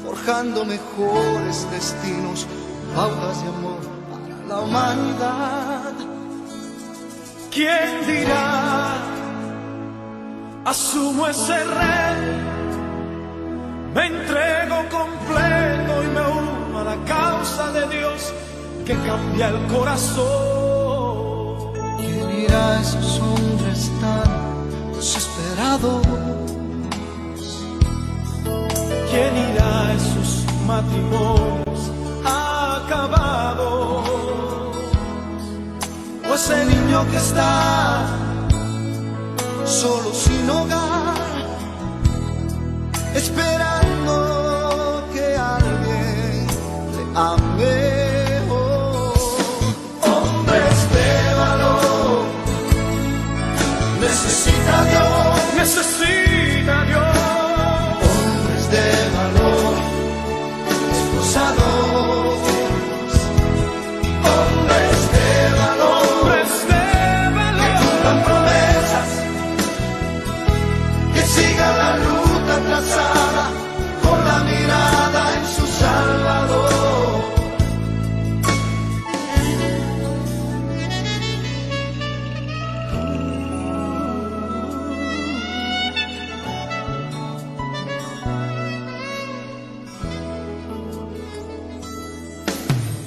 forjando mejores destinos, pautas de amor para la humanidad. ¿Quién dirá? Asumo ese reto, me entrego completo y me uno a la causa de Dios que cambia el corazón. ¿Quién irá a esos hombres tan desesperados? ¿Quién irá a esos matrimonios acabados? O ese niño que está solo sin hogar, esperando que alguien le ame. Oh, hombres de valor, necesita Dios, Necesita Dios. hombres de valor, esforzados, hombres de valor, Hombres de que cumplan valor. promesas, que sigan la ruta trazada con la mirada en su Salvador.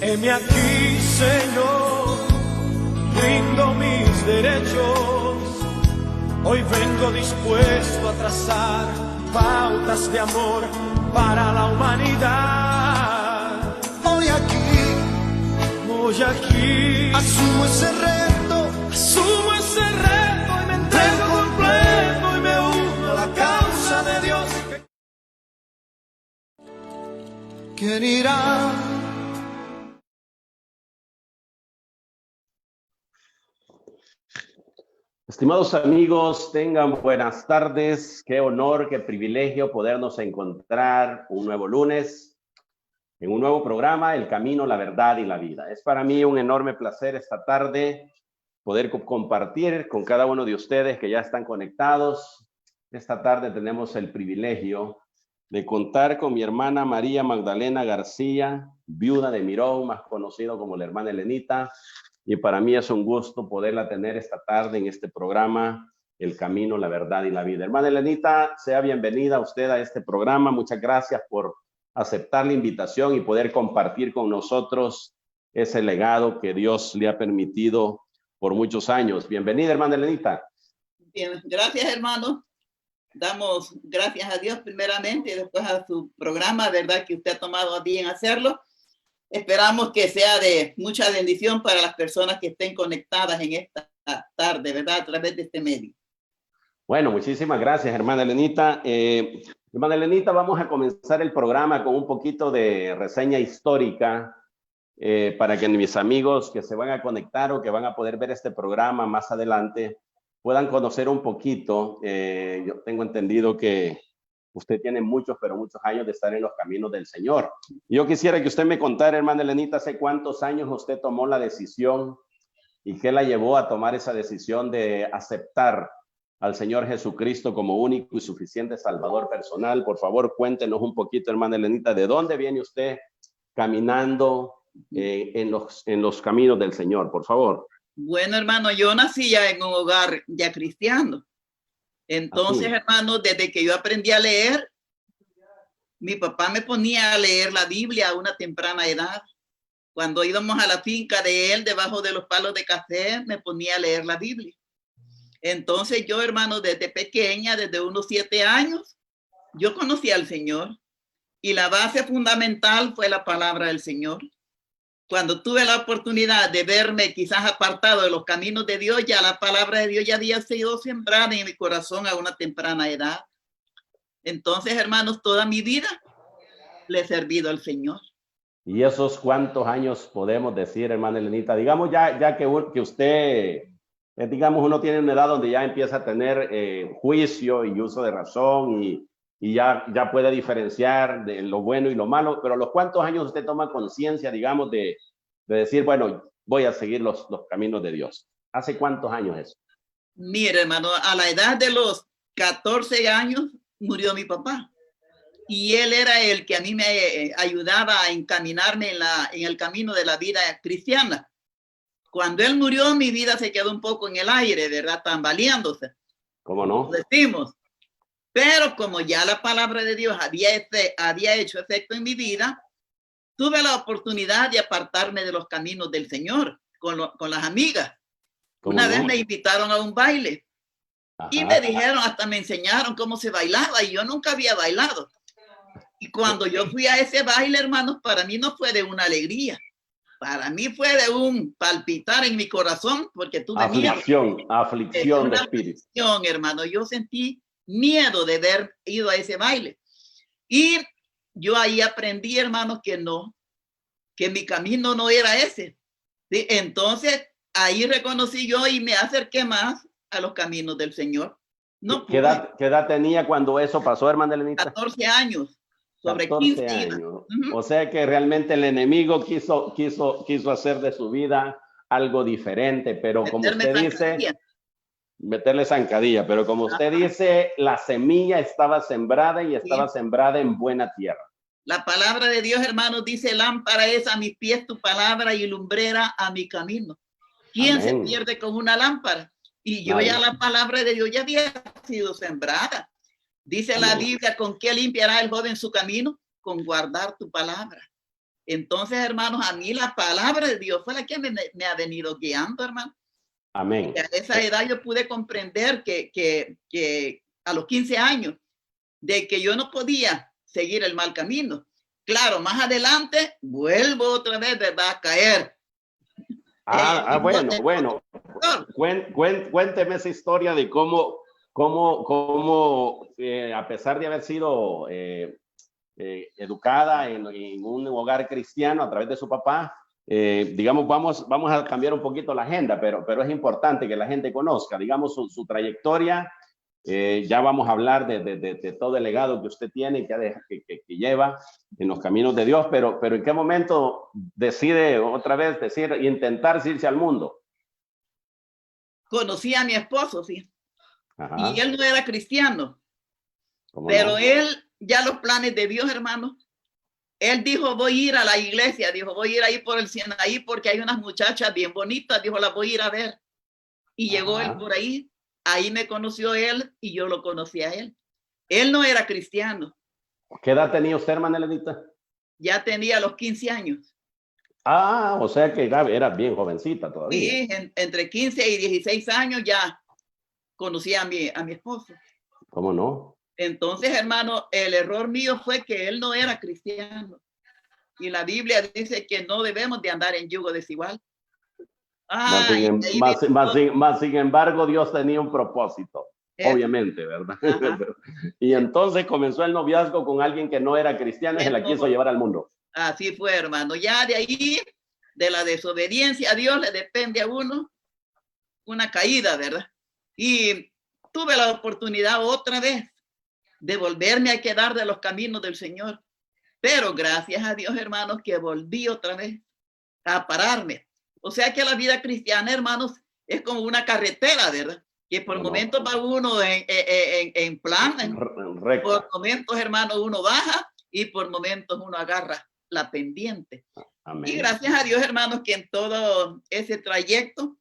Heme aquí, Señor, rindo mis derechos. Hoy vengo dispuesto a trazar pautas de amor para la humanidad. Hoy aquí Hoy aquí asumo ese reto, asumo ese reto y me entrego completo y me uno a la causa de Dios. ¿quién irá? Estimados amigos, tengan buenas tardes. Qué honor, qué privilegio podernos encontrar un nuevo lunes en un nuevo programa, El Camino, la Verdad y la Vida. Es para mí un enorme placer esta tarde poder compartir con cada uno de ustedes que ya están conectados. Esta tarde tenemos el privilegio de contar con mi hermana María Magdalena García, viuda de Mirón, más conocido como la hermana Elenita. Y para mí es un gusto poderla tener esta tarde en este programa, El Camino, la Verdad y la Vida. Hermana Elenita, sea bienvenida usted a este programa. Muchas gracias por aceptar la invitación y poder compartir con nosotros ese legado que Dios le ha permitido por muchos años. Bienvenida, hermana Elenita. Bien, gracias, hermano. Damos gracias a Dios primeramente y después a su programa, ¿verdad? Que usted ha tomado a bien hacerlo. Esperamos que sea de mucha bendición para las personas que estén conectadas en esta tarde, ¿verdad? A través de este medio. Bueno, muchísimas gracias, hermana Elenita. Hermana Elenita, vamos a comenzar el programa con un poquito de reseña histórica para que mis amigos que se van a conectar o que van a poder ver este programa más adelante puedan conocer un poquito. Yo tengo entendido que usted tiene muchos, pero muchos años de estar en los caminos del Señor. Yo quisiera que usted me contara, hermana Elenita, hace cuántos años usted tomó la decisión y qué la llevó a tomar esa decisión de aceptar al Señor Jesucristo como único y suficiente Salvador personal. Por favor, cuéntenos un poquito, hermana Elenita, ¿de dónde viene usted caminando en los caminos del Señor? Por favor. Bueno, hermano, yo nací ya en un hogar ya cristiano. Entonces, hermano, desde que yo aprendí a leer, mi papá me ponía a leer la Biblia a una temprana edad. Cuando íbamos a la finca de él, debajo de los palos de café, me ponía a leer la Biblia. Entonces yo, hermano, desde pequeña, desde unos 7 años, yo conocí al Señor. Y la base fundamental fue la palabra del Señor. Cuando tuve la oportunidad de verme quizás apartado de los caminos de Dios, ya la palabra de Dios ya había sido sembrada en mi corazón a una temprana edad. Entonces, hermanos, toda mi vida le he servido al Señor. ¿Y esos cuántos años podemos decir, hermana Elenita? Digamos ya que usted, digamos, uno tiene una edad donde ya empieza a tener juicio y uso de razón y ya puede diferenciar de lo bueno y lo malo, pero ¿a los cuántos años usted toma conciencia, digamos, de decir, bueno, voy a seguir los caminos de Dios? ¿Hace cuántos años eso? Mire, hermano, a la edad de los 14 años murió mi papá. y él era el que a mí me ayudaba a encaminarme en el camino de la vida cristiana. Cuando él murió, mi vida se quedó un poco en el aire, ¿verdad? Tambaleándose. ¿Cómo no? Decimos. Pero como ya la palabra de Dios había hecho efecto en mi vida, tuve la oportunidad de apartarme de los caminos del Señor con las amigas. Una vez me invitaron a un baile. Ajá. Y me dijeron, hasta me enseñaron cómo se bailaba, y yo nunca había bailado. Y cuando yo fui a ese baile, hermanos, para mí no fue de una alegría. Para mí fue de un palpitar en mi corazón, porque tuve aflicción, miedo. Aflicción de espíritu. Aflicción, hermano. Yo sentí miedo de haber ido a ese baile. Y yo ahí aprendí, hermanos, que mi camino no era ese. ¿Sí? Entonces, ahí reconocí yo y me acerqué más a los caminos del Señor. No ¿Qué edad tenía cuando eso pasó, hermana Elenita? 14 años. Sobre 14 años. O sea que realmente el enemigo quiso hacer de su vida algo diferente, pero como usted dice, meterle zancadilla, pero como usted dice, la semilla estaba sembrada y estaba sembrada en buena tierra. La palabra de Dios, hermanos, dice: lámpara es a mis pies tu palabra y lumbrera a mi camino. ¿Quién se pierde con una lámpara? Y yo ya la palabra de Dios ya había sido sembrada. Dice la Biblia: ¿con qué limpiará el joven su camino? Con guardar tu palabra. Entonces, hermanos, a mí la palabra de Dios fue la que me ha venido guiando, hermano. Amén. Y a esa edad yo pude comprender que a los 15 años, de que yo no podía seguir el mal camino. Claro, más adelante vuelvo otra vez, ¿verdad?, a caer. Bueno. Cuénteme esa historia de cómo a pesar de haber sido educada en un hogar cristiano a través de su papá, digamos, vamos a cambiar un poquito la agenda, pero es importante que la gente conozca, digamos, su trayectoria. Ya vamos a hablar de todo el legado que usted tiene, que lleva en los caminos de Dios, pero ¿en qué momento decide otra vez intentar irse al mundo? Conocí a mi esposo, sí. Ajá. Y él no era cristiano, pero él, ya los planes de Dios, hermano, él dijo: voy a ir a la iglesia, dijo, voy a ir ahí por el Sinaí porque hay unas muchachas bien bonitas, dijo, las voy a ir a ver. Y llegó él por ahí. Ahí me conoció él y yo lo conocí a él. Él no era cristiano. ¿Qué edad tenía usted, hermana Elenita? Ya tenía los 15 años. O sea que era bien jovencita todavía. Sí, entre 15 y 16 años ya conocí a mi esposo. ¿Cómo no? Entonces, hermano, el error mío fue que él no era cristiano. Y la Biblia dice que no debemos de andar en yugo desigual. Más sin embargo, Dios tenía un propósito, obviamente, ¿verdad? Y entonces comenzó el noviazgo con alguien que no era cristiano y se la quiso llevar al mundo. Así fue, hermano. Ya de ahí, de la desobediencia a Dios, le depende a uno una caída, ¿verdad? Y tuve la oportunidad otra vez de volverme a quedar de los caminos del Señor. Pero gracias a Dios, hermanos, que volví otra vez a pararme. O sea que la vida cristiana, hermanos, es como una carretera, ¿verdad? Que por momentos va uno en plan, por momentos, hermanos, uno baja y por momentos uno agarra la pendiente. Amén. Y gracias a Dios, hermanos, que en todo ese trayecto,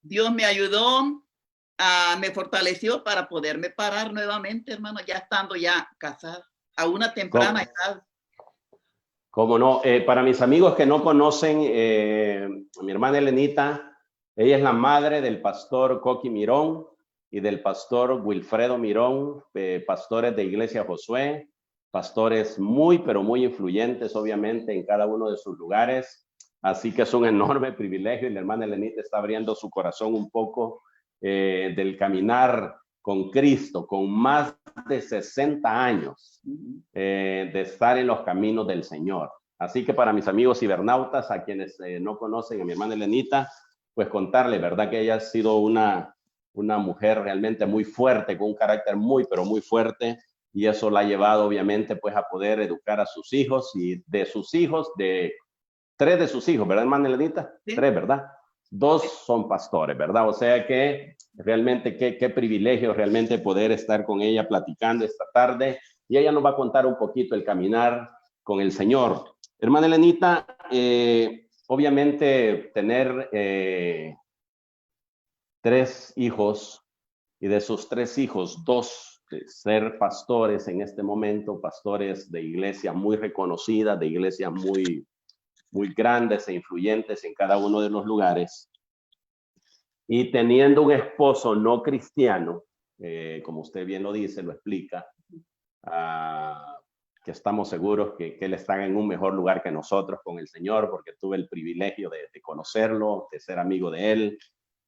Dios me ayudó, me fortaleció para poderme parar nuevamente, hermano, ya estando ya casada, a una temprana edad. ¿Cómo no? Para mis amigos que no conocen, mi hermana Elenita, ella es la madre del pastor Coqui Mirón y del pastor Wilfredo Mirón, pastores de Iglesia Josué, pastores muy, pero muy influyentes, obviamente, en cada uno de sus lugares. Así que es un enorme privilegio y la hermana Elenita está abriendo su corazón un poco del caminar con Cristo, con más de 60 años de estar en los caminos del Señor. Así que para mis amigos cibernautas, a quienes no conocen a mi hermana Elenita, pues contarle, ¿verdad? Que ella ha sido una mujer realmente muy fuerte, con un carácter muy, pero muy fuerte, y eso la ha llevado obviamente pues a poder educar a sus hijos y de sus hijos, tres de sus hijos, ¿verdad, hermana Elenita? Sí. 3, ¿verdad? 2 son pastores, ¿verdad? O sea que realmente qué privilegio realmente poder estar con ella platicando esta tarde y ella nos va a contar un poquito el caminar con el Señor. Hermana Elenita, obviamente tener 3 hijos, y de sus 3 hijos, 2 ser pastores en este momento, pastores de iglesias muy reconocidas, de iglesias muy grandes e influyentes en cada uno de los lugares, y teniendo un esposo no cristiano, como usted bien lo dice, lo explica, que estamos seguros que él está en un mejor lugar que nosotros con el Señor, porque tuve el privilegio de conocerlo, de ser amigo de él,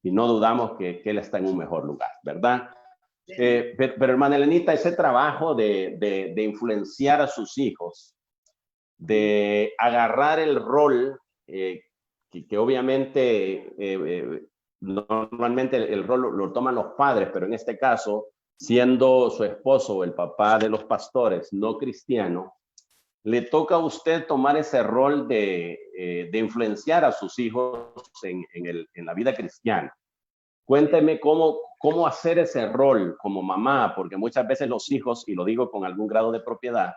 y no dudamos que él está en un mejor lugar, ¿verdad? Pero hermana Elenita, ese trabajo de influenciar a sus hijos, de agarrar el rol, que obviamente normalmente el rol lo toman los padres, pero en este caso, siendo su esposo, el papá de los pastores no cristiano, le toca a usted tomar ese rol de influenciar a sus hijos en la vida cristiana. Cuénteme cómo hacer ese rol como mamá, porque muchas veces los hijos, y lo digo con algún grado de propiedad,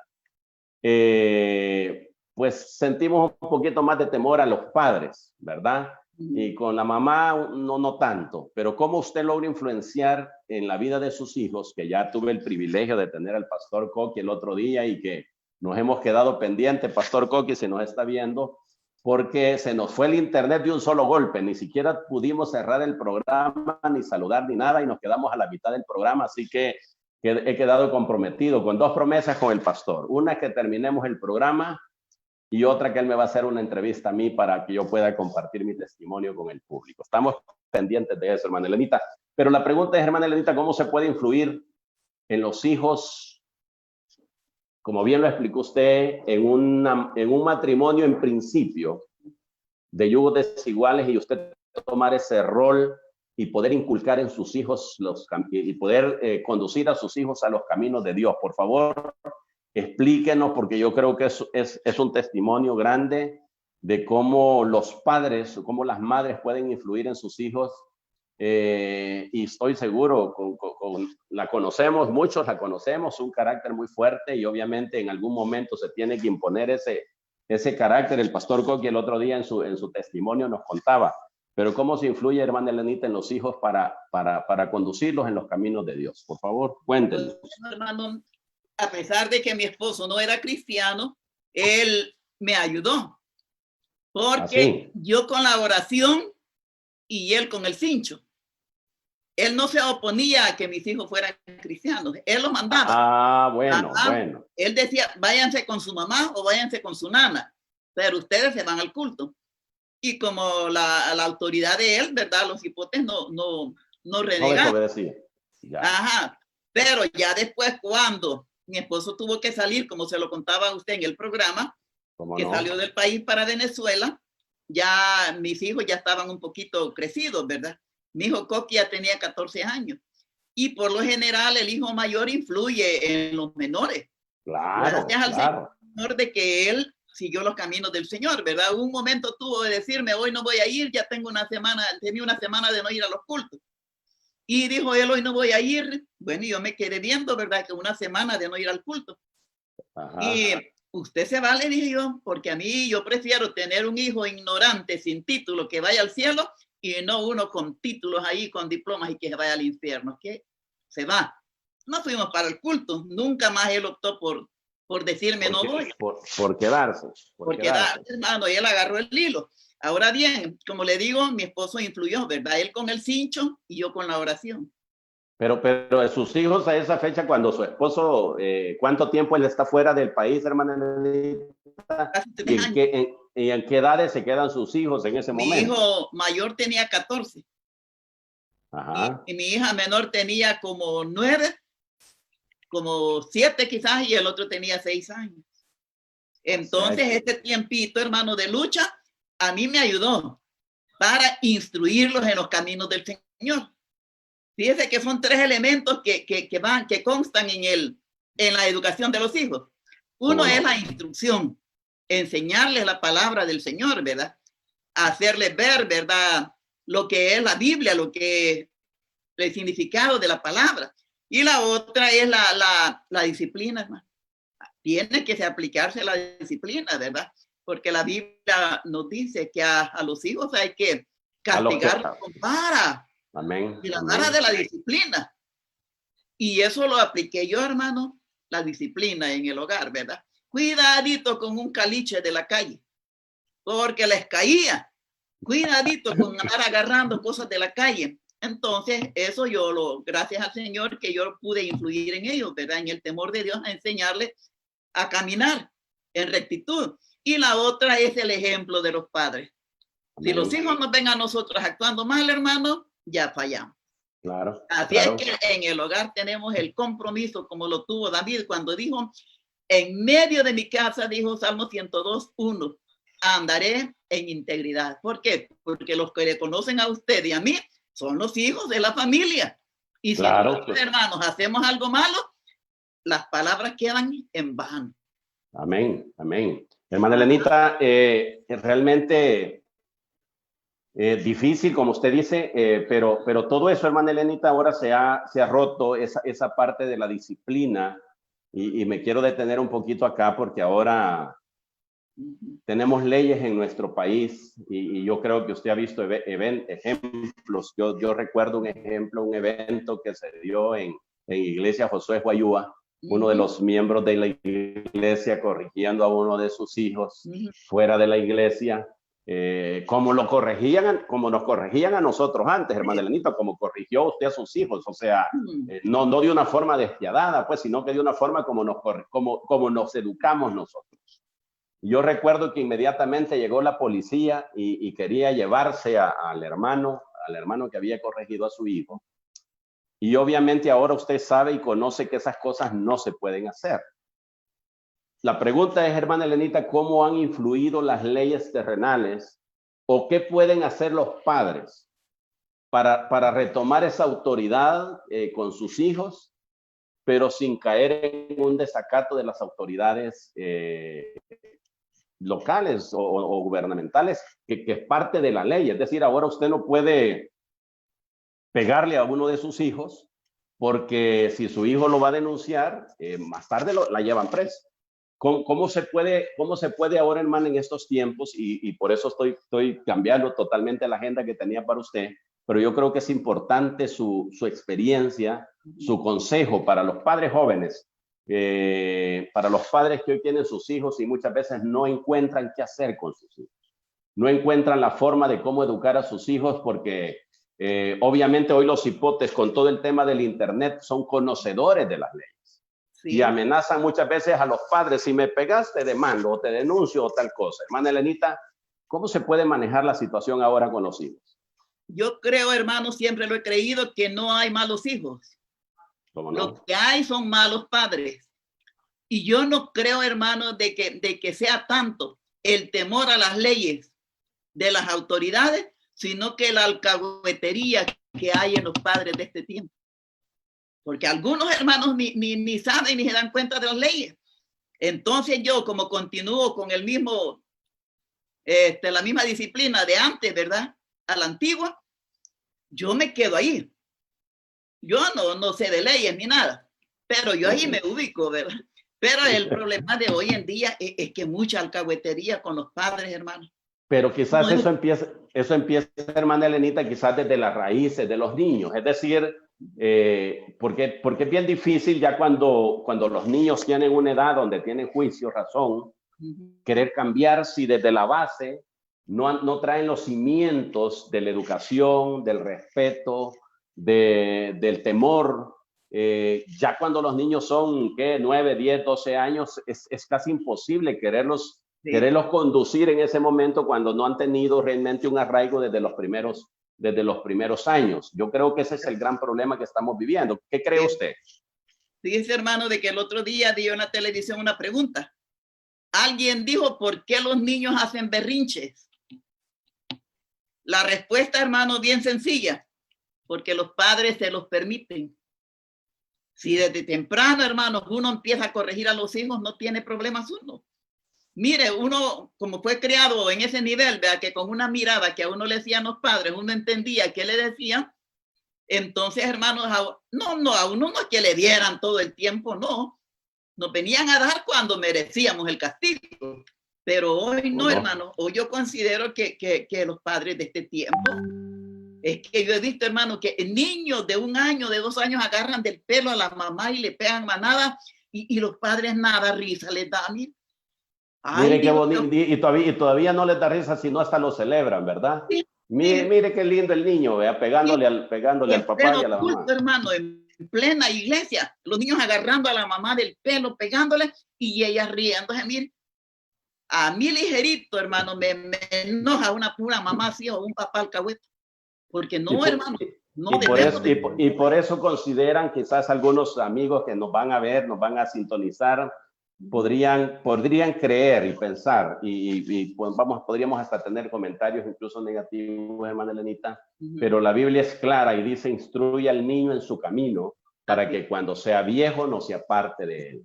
pues sentimos un poquito más de temor a los padres, ¿verdad? Y con la mamá no tanto, pero cómo usted logra influenciar en la vida de sus hijos, que ya tuve el privilegio de tener al pastor Coqui el otro día y que nos hemos quedado pendientes, pastor Coqui, si nos está viendo, porque se nos fue el internet de un solo golpe, ni siquiera pudimos cerrar el programa, ni saludar, ni nada, y nos quedamos a la mitad del programa, así que he quedado comprometido con 2 promesas con el pastor. Una es que terminemos el programa y otra que él me va a hacer una entrevista a mí para que yo pueda compartir mi testimonio con el público. Estamos pendientes de eso, hermana Elenita. Pero la pregunta es, hermana Elenita, ¿cómo se puede influir en los hijos, como bien lo explicó usted, en un matrimonio en principio de yugos desiguales, y usted tomar ese rol y poder inculcar en sus hijos y poder conducir a sus hijos a los caminos de Dios? Por favor, explíquenos, porque yo creo que es un testimonio grande de cómo los padres, cómo las madres pueden influir en sus hijos. Y estoy seguro, la conocemos, muchos la conocemos, un carácter muy fuerte, y obviamente en algún momento se tiene que imponer ese carácter. El pastor Coqui el otro día en su testimonio nos contaba, pero cómo se influye, hermana Elenita, en los hijos para conducirlos en los caminos de Dios. Por favor, cuéntenos. Bueno, hermano, a pesar de que mi esposo no era cristiano, él me ayudó, porque yo con la oración y él con el cincho. Él no se oponía a que mis hijos fueran cristianos, él los mandaba. Bueno. Él decía, váyanse con su mamá o váyanse con su nana, pero ustedes se van al culto. Y como la autoridad de él, ¿verdad? Los hipotes no renegaban. No desobedecía. Ajá. Pero ya después, cuando mi esposo tuvo que salir, como se lo contaba a usted en el programa, que salió del país para Venezuela, ya mis hijos ya estaban un poquito crecidos, ¿verdad? Mi hijo Coqui ya tenía 14 años. Y por lo general el hijo mayor influye en los menores. Claro. Gracias al Señor de que él siguió los caminos del Señor, ¿verdad? Un momento tuvo de decirme, hoy no voy a ir, ya tenía una semana de no ir a los cultos. Y dijo él, hoy no voy a ir. Bueno, yo me quedé viendo, ¿verdad? Que una semana de no ir al culto. Ajá. Y usted se va, le dije yo, porque a mí yo prefiero tener un hijo ignorante sin título que vaya al cielo, y no uno con títulos ahí, con diplomas y que vaya al infierno, que se va. No fuimos para el culto, nunca más él optó por decirme no voy. Por quedarse. Por quedarse, hermano, y él agarró el hilo. Ahora bien, como le digo, mi esposo influyó, ¿verdad? Él con el cincho y yo con la oración. Pero de sus hijos a esa fecha, cuando su esposo, ¿cuánto tiempo él está fuera del país, hermana? Casi 3 años. ¿Y en qué edades se quedan sus hijos en ese momento? Mi hijo mayor tenía 14. Ajá. Y mi hija menor tenía como 9, como 7 quizás, y el otro tenía 6 años. Entonces, este tiempito, hermano, de lucha, a mí me ayudó para instruirlos en los caminos del Señor. Fíjese que son 3 elementos que constan en la educación de los hijos. Uno es la instrucción, enseñarles la palabra del Señor, ¿verdad? Hacerles ver, ¿verdad? Lo que es la Biblia, lo que es el significado de la palabra. Y la otra es la disciplina, hermano. tiene que aplicarse la disciplina, ¿verdad? Porque la Biblia nos dice que a los hijos hay que castigarlos con vara. Amén. Y la Amén. vara de la disciplina. Y eso lo apliqué yo, hermano, la disciplina en el hogar, ¿verdad? Cuidadito con un caliche de la calle, porque les caía. Cuidadito con andar agarrando cosas de la calle. Entonces, eso gracias al Señor que yo pude influir en ellos, ¿verdad? En el temor de Dios, a enseñarles a caminar en rectitud. Y la otra es el ejemplo de los padres. Si los hijos nos ven a nosotros actuando mal, hermano, ya fallamos. Claro. Así claro. es que en el hogar tenemos el compromiso, como lo tuvo David cuando dijo, en medio de mi casa, dijo Salmo 102:1, andaré en integridad. ¿Por qué? Porque los que le conocen a usted y a mí son los hijos de la familia. Y si nosotros, hermanos, hacemos algo malo, las palabras quedan en vano. Amén, amén. Hermana Elenita, realmente difícil, como usted dice, pero todo eso, hermana Elenita, ahora se ha roto esa parte de la disciplina y me quiero detener un poquito acá porque ahora tenemos leyes en nuestro país y yo creo que usted ha visto ejemplos. Yo recuerdo un ejemplo, un evento que se dio en Iglesia Josué Guayúa, uno de los miembros de la iglesia corrigiendo a uno de sus hijos fuera de la iglesia. Como nos corregían a nosotros antes, hermana Elenita, como corrigió usted a sus hijos, o sea, no de una forma despiadada, pues, sino que de una forma como nos educamos nosotros. Yo recuerdo que inmediatamente llegó la policía y quería llevarse al hermano que había corregido a su hijo. Y obviamente ahora usted sabe y conoce que esas cosas no se pueden hacer. La pregunta es, hermana Elenita, ¿cómo han influido las leyes terrenales o qué pueden hacer los padres para retomar esa autoridad con sus hijos, pero sin caer en un desacato de las autoridades locales o gubernamentales, que es parte de la ley? Es decir, ahora usted no puede pegarle a uno de sus hijos porque si su hijo lo va a denunciar, más tarde la llevan preso. ¿Cómo se puede ahora, hermano, en estos tiempos? Y por eso estoy cambiando totalmente la agenda que tenía para usted, pero yo creo que es importante su experiencia, su consejo para los padres jóvenes, para los padres que hoy tienen sus hijos y muchas veces no encuentran qué hacer con sus hijos. No encuentran la forma de cómo educar a sus hijos porque obviamente hoy los hipotes con todo el tema del internet son conocedores de las leyes. Sí. Y amenazan muchas veces a los padres, si me pegas te demando o te denuncio o tal cosa. Hermana Elenita, ¿cómo se puede manejar la situación ahora con los hijos? Yo creo, hermano, siempre lo he creído, que no hay malos hijos. ¿Cómo no? Lo que hay son malos padres. Y yo no creo, hermano, de que sea tanto el temor a las leyes de las autoridades, sino que la alcahuetería que hay en los padres de este tiempo. Porque algunos hermanos ni saben ni se dan cuenta de las leyes. Entonces yo, como continúo con el mismo, la misma disciplina de antes, ¿verdad? A la antigua, yo me quedo ahí. Yo no sé de leyes ni nada, pero yo ahí me ubico, ¿verdad? Pero el problema de hoy en día es que mucha alcahuetería con los padres, hermanos. Pero quizás eso empieza, hermana Elenita, quizás desde las raíces de los niños. Es decir, porque es bien difícil ya cuando los niños tienen una edad donde tienen juicio, razón, querer cambiar si desde la base no traen los cimientos de la educación, del respeto, del temor. Ya cuando los niños son 9, 10, 12 años, es casi imposible quererlos conducir en ese momento cuando no han tenido realmente un arraigo desde los primeros años. Yo creo que ese es el gran problema que estamos viviendo. ¿Qué cree usted? Fíjese, hermano, de que el otro día dio en la televisión una pregunta. Alguien dijo, ¿por qué los niños hacen berrinches? La respuesta, hermano, bien sencilla. Porque los padres se los permiten. Si desde temprano, hermano, uno empieza a corregir a los hijos, no tiene problemas uno. Mire, uno, como fue criado en ese nivel, vea que con una mirada que a uno le decían los padres, uno entendía qué le decían. Entonces, hermanos, a uno no es que le dieran todo el tiempo, no. nos venían a dar cuando merecíamos el castigo. Pero hoy no, hermano. Hoy yo considero que los padres de este tiempo, es que yo he visto, hermano, que niños de 1 año, de 2 años agarran del pelo a la mamá y le pegan manada y los padres nada, risa les da. Mire qué bonito, y todavía no les da risa, sino hasta lo celebran, ¿verdad? Sí, mire qué lindo el niño, ¿vea? Pegándole al papá y a la mamá. Hermano, en plena iglesia, los niños agarrando a la mamá del pelo, pegándole, y ellas riéndose. Mire, a mí ligerito, hermano, me enoja una mamá así o un papá alcahuete, porque no, hermano. No, y por eso consideran, quizás algunos amigos que nos van a ver, nos van a sintonizar, podrían creer y pensar, y pues podríamos hasta tener comentarios incluso negativos, hermana Elenita, pero la Biblia es clara y dice: instruye al niño en su camino para que cuando sea viejo no se aparte de él.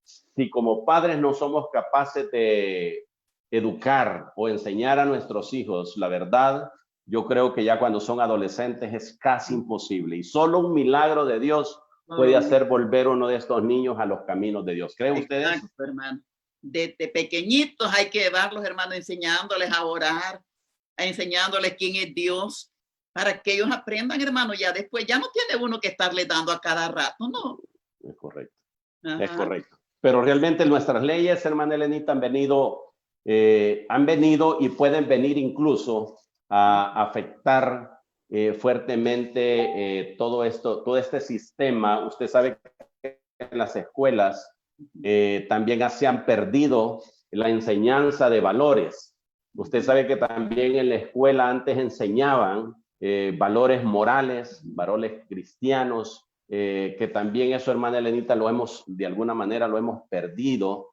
Si como padres no somos capaces de educar o enseñar a nuestros hijos la verdad, yo creo que ya cuando son adolescentes es casi imposible, y solo un milagro de Dios puede hacer volver uno de estos niños a los caminos de Dios. ¿Creen ustedes? Exacto, hermano. Desde pequeñitos hay que llevarlos, hermano, enseñándoles a orar, enseñándoles quién es Dios, para que ellos aprendan, hermano. Ya después, ya no tiene uno que estarle dando a cada rato, ¿no? Es correcto. Ajá. Es correcto. Pero realmente nuestras leyes, hermana Elenita, han venido y pueden venir incluso a afectar fuertemente todo este sistema. Usted sabe que en las escuelas también se han perdido la enseñanza de valores. Usted sabe que también en la escuela antes enseñaban valores morales, valores cristianos, que también eso, hermana Elenita, de alguna manera lo hemos perdido.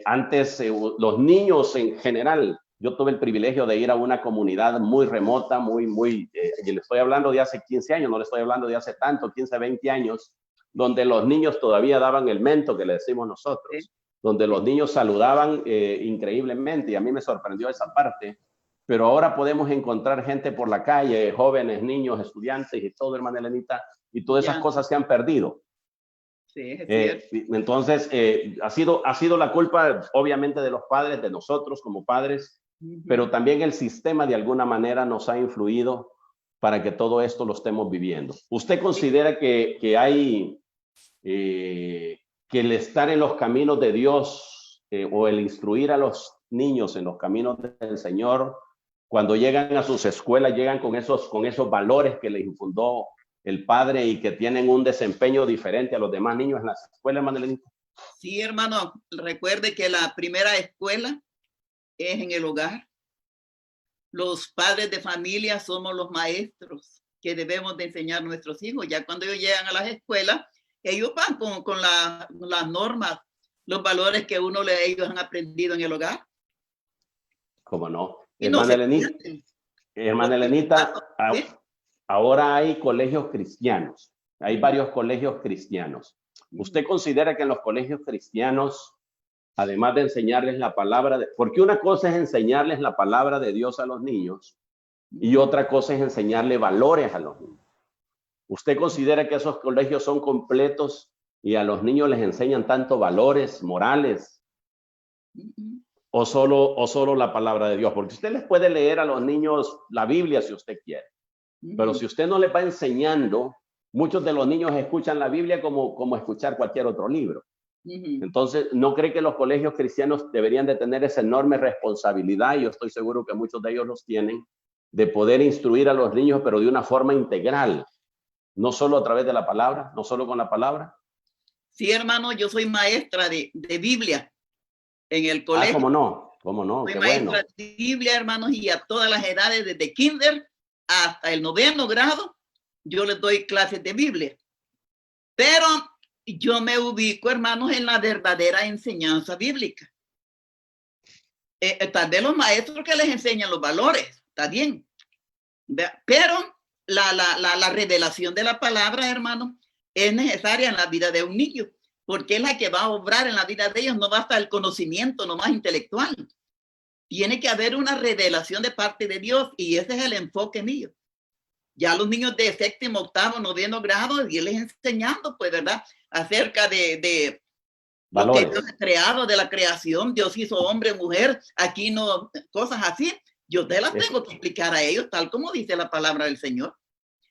Antes los niños en general, yo tuve el privilegio de ir a una comunidad muy remota, y le estoy hablando de hace 15 años, no le estoy hablando de hace tanto, 15, 20 años, donde los niños todavía daban el mento que le decimos nosotros, donde los niños saludaban increíblemente, y a mí me sorprendió esa parte. Pero ahora podemos encontrar gente por la calle, jóvenes, niños, estudiantes y todo, hermana Elenita, y todas esas cosas se han perdido. Sí, es cierto. Entonces, ha sido la culpa, obviamente, de los padres, de nosotros como padres, pero también el sistema de alguna manera nos ha influido para que todo esto lo estemos viviendo. ¿Usted considera que hay que el estar en los caminos de Dios o el instruir a los niños en los caminos del Señor, cuando llegan a sus escuelas, llegan con esos valores que les infundó el padre y que tienen un desempeño diferente a los demás niños en las escuelas, hermano Elenita? Sí, hermano, recuerde que la primera escuela es en el hogar. Los padres de familia somos los maestros que debemos de enseñar a nuestros hijos. Ya cuando ellos llegan a las escuelas, ellos van con las normas, los valores que ellos han aprendido en el hogar. ¿Cómo no? Hermana Elenita, ¿sí? Ahora hay colegios cristianos, hay varios colegios cristianos. ¿Usted considera que en los colegios cristianos, además de enseñarles la palabra, porque una cosa es enseñarles la palabra de Dios a los niños y otra cosa es enseñarle valores a los niños? ¿Usted considera que esos colegios son completos y a los niños les enseñan tanto valores morales o solo la palabra de Dios? Porque usted les puede leer a los niños la Biblia si usted quiere, pero si usted no les va enseñando, muchos de los niños escuchan la Biblia como escuchar cualquier otro libro. Entonces, ¿no cree que los colegios cristianos deberían de tener esa enorme responsabilidad? Y yo estoy seguro que muchos de ellos los tienen, de poder instruir a los niños, pero de una forma integral, no solo a través de la palabra, no solo con la palabra. Sí, hermano, yo soy maestra de Biblia en el colegio. ¿Cómo no? ¿Cómo no? Soy qué maestra bueno. de Biblia, hermanos, y a todas las edades, desde kinder hasta el 9º grado, yo les doy clases de Biblia. Pero yo me ubico, hermanos, en la verdadera enseñanza bíblica. Tal vez los maestros que les enseñan los valores, está bien. Pero la revelación de la palabra, hermano, es necesaria en la vida de un niño, porque es la que va a obrar en la vida de ellos. No basta el conocimiento nomás intelectual. Tiene que haber una revelación de parte de Dios, y ese es el enfoque mío. Ya los niños de 7º, 8º, 9º grado, y les enseñando, pues, ¿verdad?, acerca de Lo que valores. Dios ha creado de la creación, Dios hizo hombre, mujer, aquí no, cosas así, yo te las tengo que explicar a ellos tal como dice la palabra del Señor.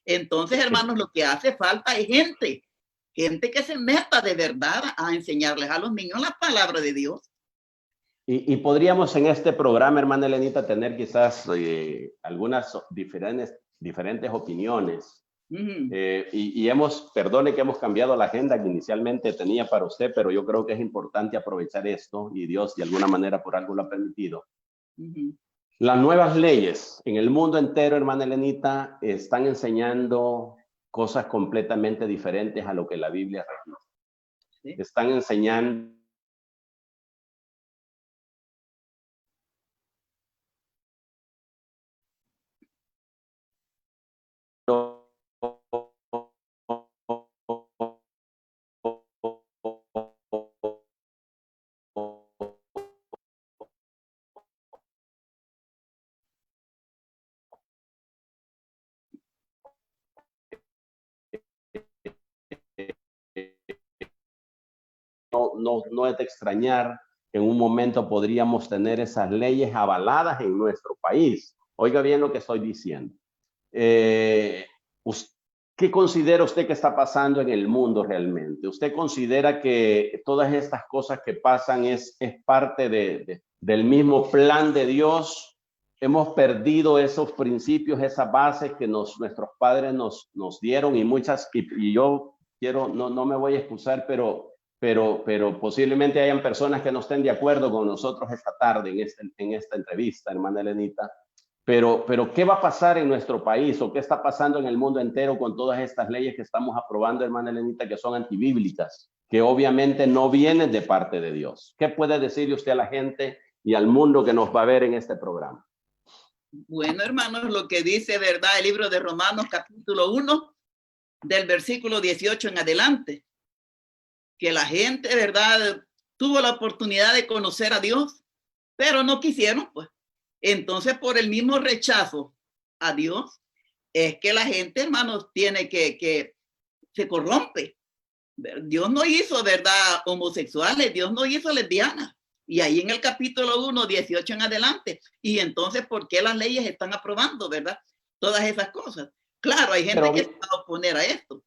Entonces, hermanos, lo que hace falta es gente que se meta de verdad a enseñarles a los niños la palabra de Dios. Y podríamos en este programa, hermana Elenita, tener quizás algunas diferentes opiniones. Y perdone que hemos cambiado la agenda que inicialmente tenía para usted, pero yo creo que es importante aprovechar esto y Dios de alguna manera por algo lo ha permitido. Las nuevas leyes en el mundo entero, hermana Elenita, están enseñando cosas completamente diferentes a lo que la Biblia registra. ¿Sí? Están enseñando no es de extrañar que en un momento podríamos tener esas leyes avaladas en nuestro país. Oiga bien lo que estoy diciendo. ¿Qué considera usted que está pasando en el mundo realmente? ¿Usted considera que todas estas cosas que pasan es parte del mismo plan de Dios? Hemos perdido esos principios, esas bases que nuestros padres nos dieron y yo quiero, no me voy a excusar, pero posiblemente hayan personas que no estén de acuerdo con nosotros esta tarde en esta entrevista, hermana Elenita. Pero ¿qué va a pasar en nuestro país o qué está pasando en el mundo entero con todas estas leyes que estamos aprobando, hermana Elenita, que son antibíblicas, que obviamente no vienen de parte de Dios? ¿Qué puede decirle usted a la gente y al mundo que nos va a ver en este programa? Bueno, hermanos, lo que dice, ¿verdad?, el libro de Romanos, capítulo 1, del versículo 18 en adelante, que la gente, ¿verdad?, tuvo la oportunidad de conocer a Dios, pero no quisieron, pues. Entonces, por el mismo rechazo a Dios, es que la gente, hermanos, tiene que se corrompe. Dios no hizo, ¿verdad?, homosexuales, Dios no hizo lesbianas. Y ahí en el capítulo 1, 18 en adelante. Y entonces, ¿por qué las leyes están aprobando, verdad? Todas esas cosas. Claro, hay gente que se va a oponer a esto.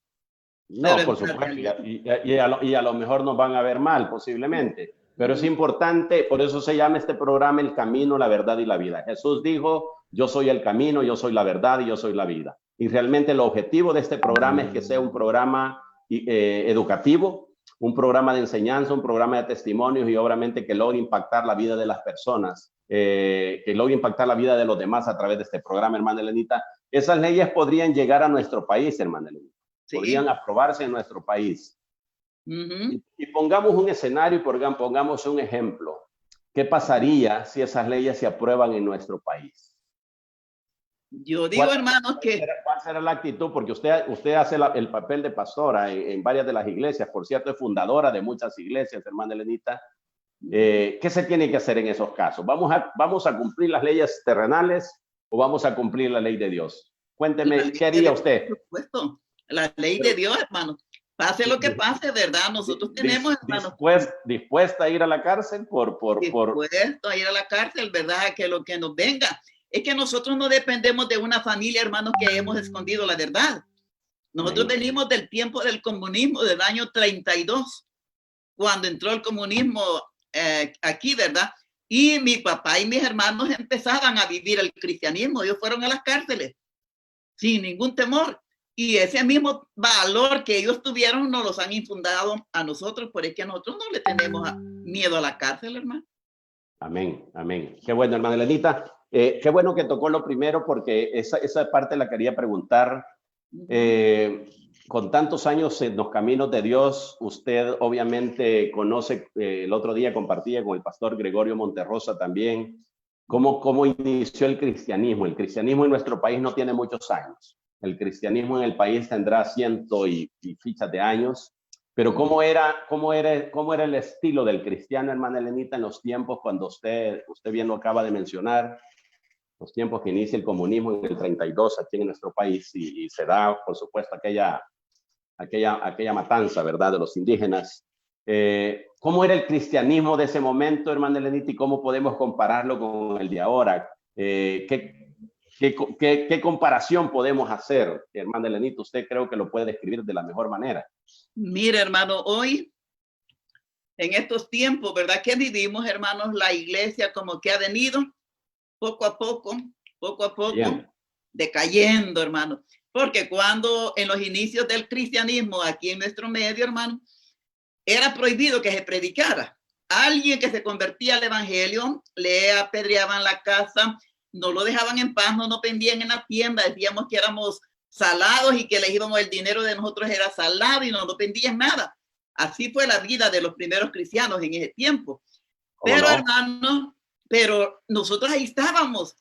No, por supuesto, y a lo mejor nos van a ver mal, posiblemente. Pero es importante, por eso se llama este programa El Camino, la Verdad y la Vida. Jesús dijo, yo soy el camino, yo soy la verdad y yo soy la vida. Y realmente el objetivo de este programa es que sea un programa educativo, un programa de enseñanza, un programa de testimonios y obviamente que logre impactar la vida de las personas, que logre impactar la vida de los demás a través de este programa, hermana Elenita. Esas leyes podrían llegar a nuestro país, hermana Elenita. Sí. Podrían aprobarse en nuestro país. Y pongamos un escenario y pongamos un ejemplo. ¿Qué pasaría si esas leyes se aprueban en nuestro país? Yo digo, hermanos, que... ¿Cuál será la actitud? Porque usted hace el papel de pastora en varias de las iglesias. Por cierto, es fundadora de muchas iglesias, hermana Elenita. ¿Qué se tiene que hacer en esos casos? ¿Vamos a cumplir las leyes terrenales o vamos a cumplir la ley de Dios? Cuénteme, ¿qué haría usted? Por supuesto, la ley de Dios, hermano. Pase lo que pase, ¿verdad? Nosotros tenemos, hermanos. ¿Dispuesta a ir a la cárcel? Dispuesto a ir a la cárcel, ¿verdad? A que lo que nos venga. Es que nosotros no dependemos de una familia, hermanos, que hemos escondido la verdad. Nosotros venimos del tiempo del comunismo, del año 32, cuando entró el comunismo aquí, ¿verdad? Y mi papá y mis hermanos empezaban a vivir el cristianismo. Ellos fueron a las cárceles sin ningún temor. Y ese mismo valor que ellos tuvieron nos los han infundado a nosotros, por eso que nosotros no le tenemos miedo a la cárcel, hermano. Amén, amén. Qué bueno, hermana Elenita. Qué bueno que tocó lo primero, porque esa parte la quería preguntar. Con tantos años en los caminos de Dios, usted obviamente conoce, el otro día compartía con el pastor Gregorio Monterrosa también, cómo inició el cristianismo. El cristianismo en nuestro país no tiene muchos años. El cristianismo en el país tendrá cientos y fichas de años, pero ¿cómo era el estilo del cristiano, hermana Elenita, en los tiempos cuando usted bien lo acaba de mencionar, los tiempos que inicia el comunismo en el 32 aquí en nuestro país y se da, por supuesto, aquella matanza, ¿verdad?, de los indígenas. ¿Cómo era el cristianismo de ese momento, hermana Elenita, y cómo podemos compararlo con el de ahora? ¿Qué comparación podemos hacer? Hermana Elenita, usted creo que lo puede describir de la mejor manera. Mire, hermano, hoy, en estos tiempos, ¿verdad? Que vivimos, hermanos, la iglesia como que ha venido poco a poco, Bien. decayendo, hermano. Porque cuando en los inicios del cristianismo, aquí en nuestro medio, hermano, era prohibido que se predicara. Alguien que se convertía al evangelio, le apedreaban la casa, no lo dejaban en paz, no nos vendían en la tienda, decíamos que éramos salados y que les íbamos, el dinero de nosotros era salado y no nos vendían nada. Así fue la vida de los primeros cristianos en ese tiempo. Pero, no, hermano, pero nosotros ahí estábamos.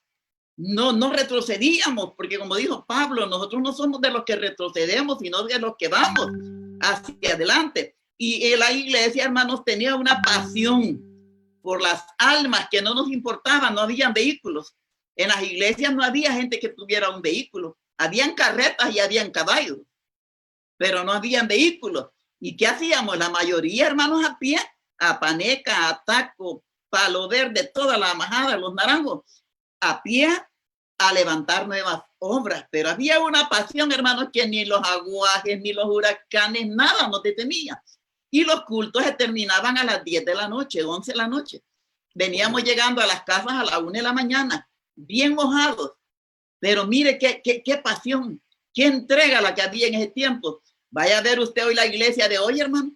No retrocedíamos, porque como dijo Pablo, nosotros no somos de los que retrocedemos, sino de los que vamos hacia adelante. Y la iglesia, hermanos, tenía una pasión por las almas que no nos importaba, no habían vehículos. En las iglesias no había gente que tuviera un vehículo. Habían carretas y habían caballos, pero no habían vehículos. ¿Y qué hacíamos? La mayoría, hermanos, a pie, a Paneca, a Taco, Palo Verde, toda la majada, los naranjos, a pie, a levantar nuevas obras. Pero había una pasión, hermanos, que ni los aguajes, ni los huracanes, nada nos detenía. Y los cultos se terminaban a las 10 de la noche, 11 de la noche. Veníamos llegando a las casas a la 1 de la mañana, bien mojados. Pero mire qué pasión, qué entrega la que había en ese tiempo. Vaya a ver usted hoy la iglesia de hoy, hermano.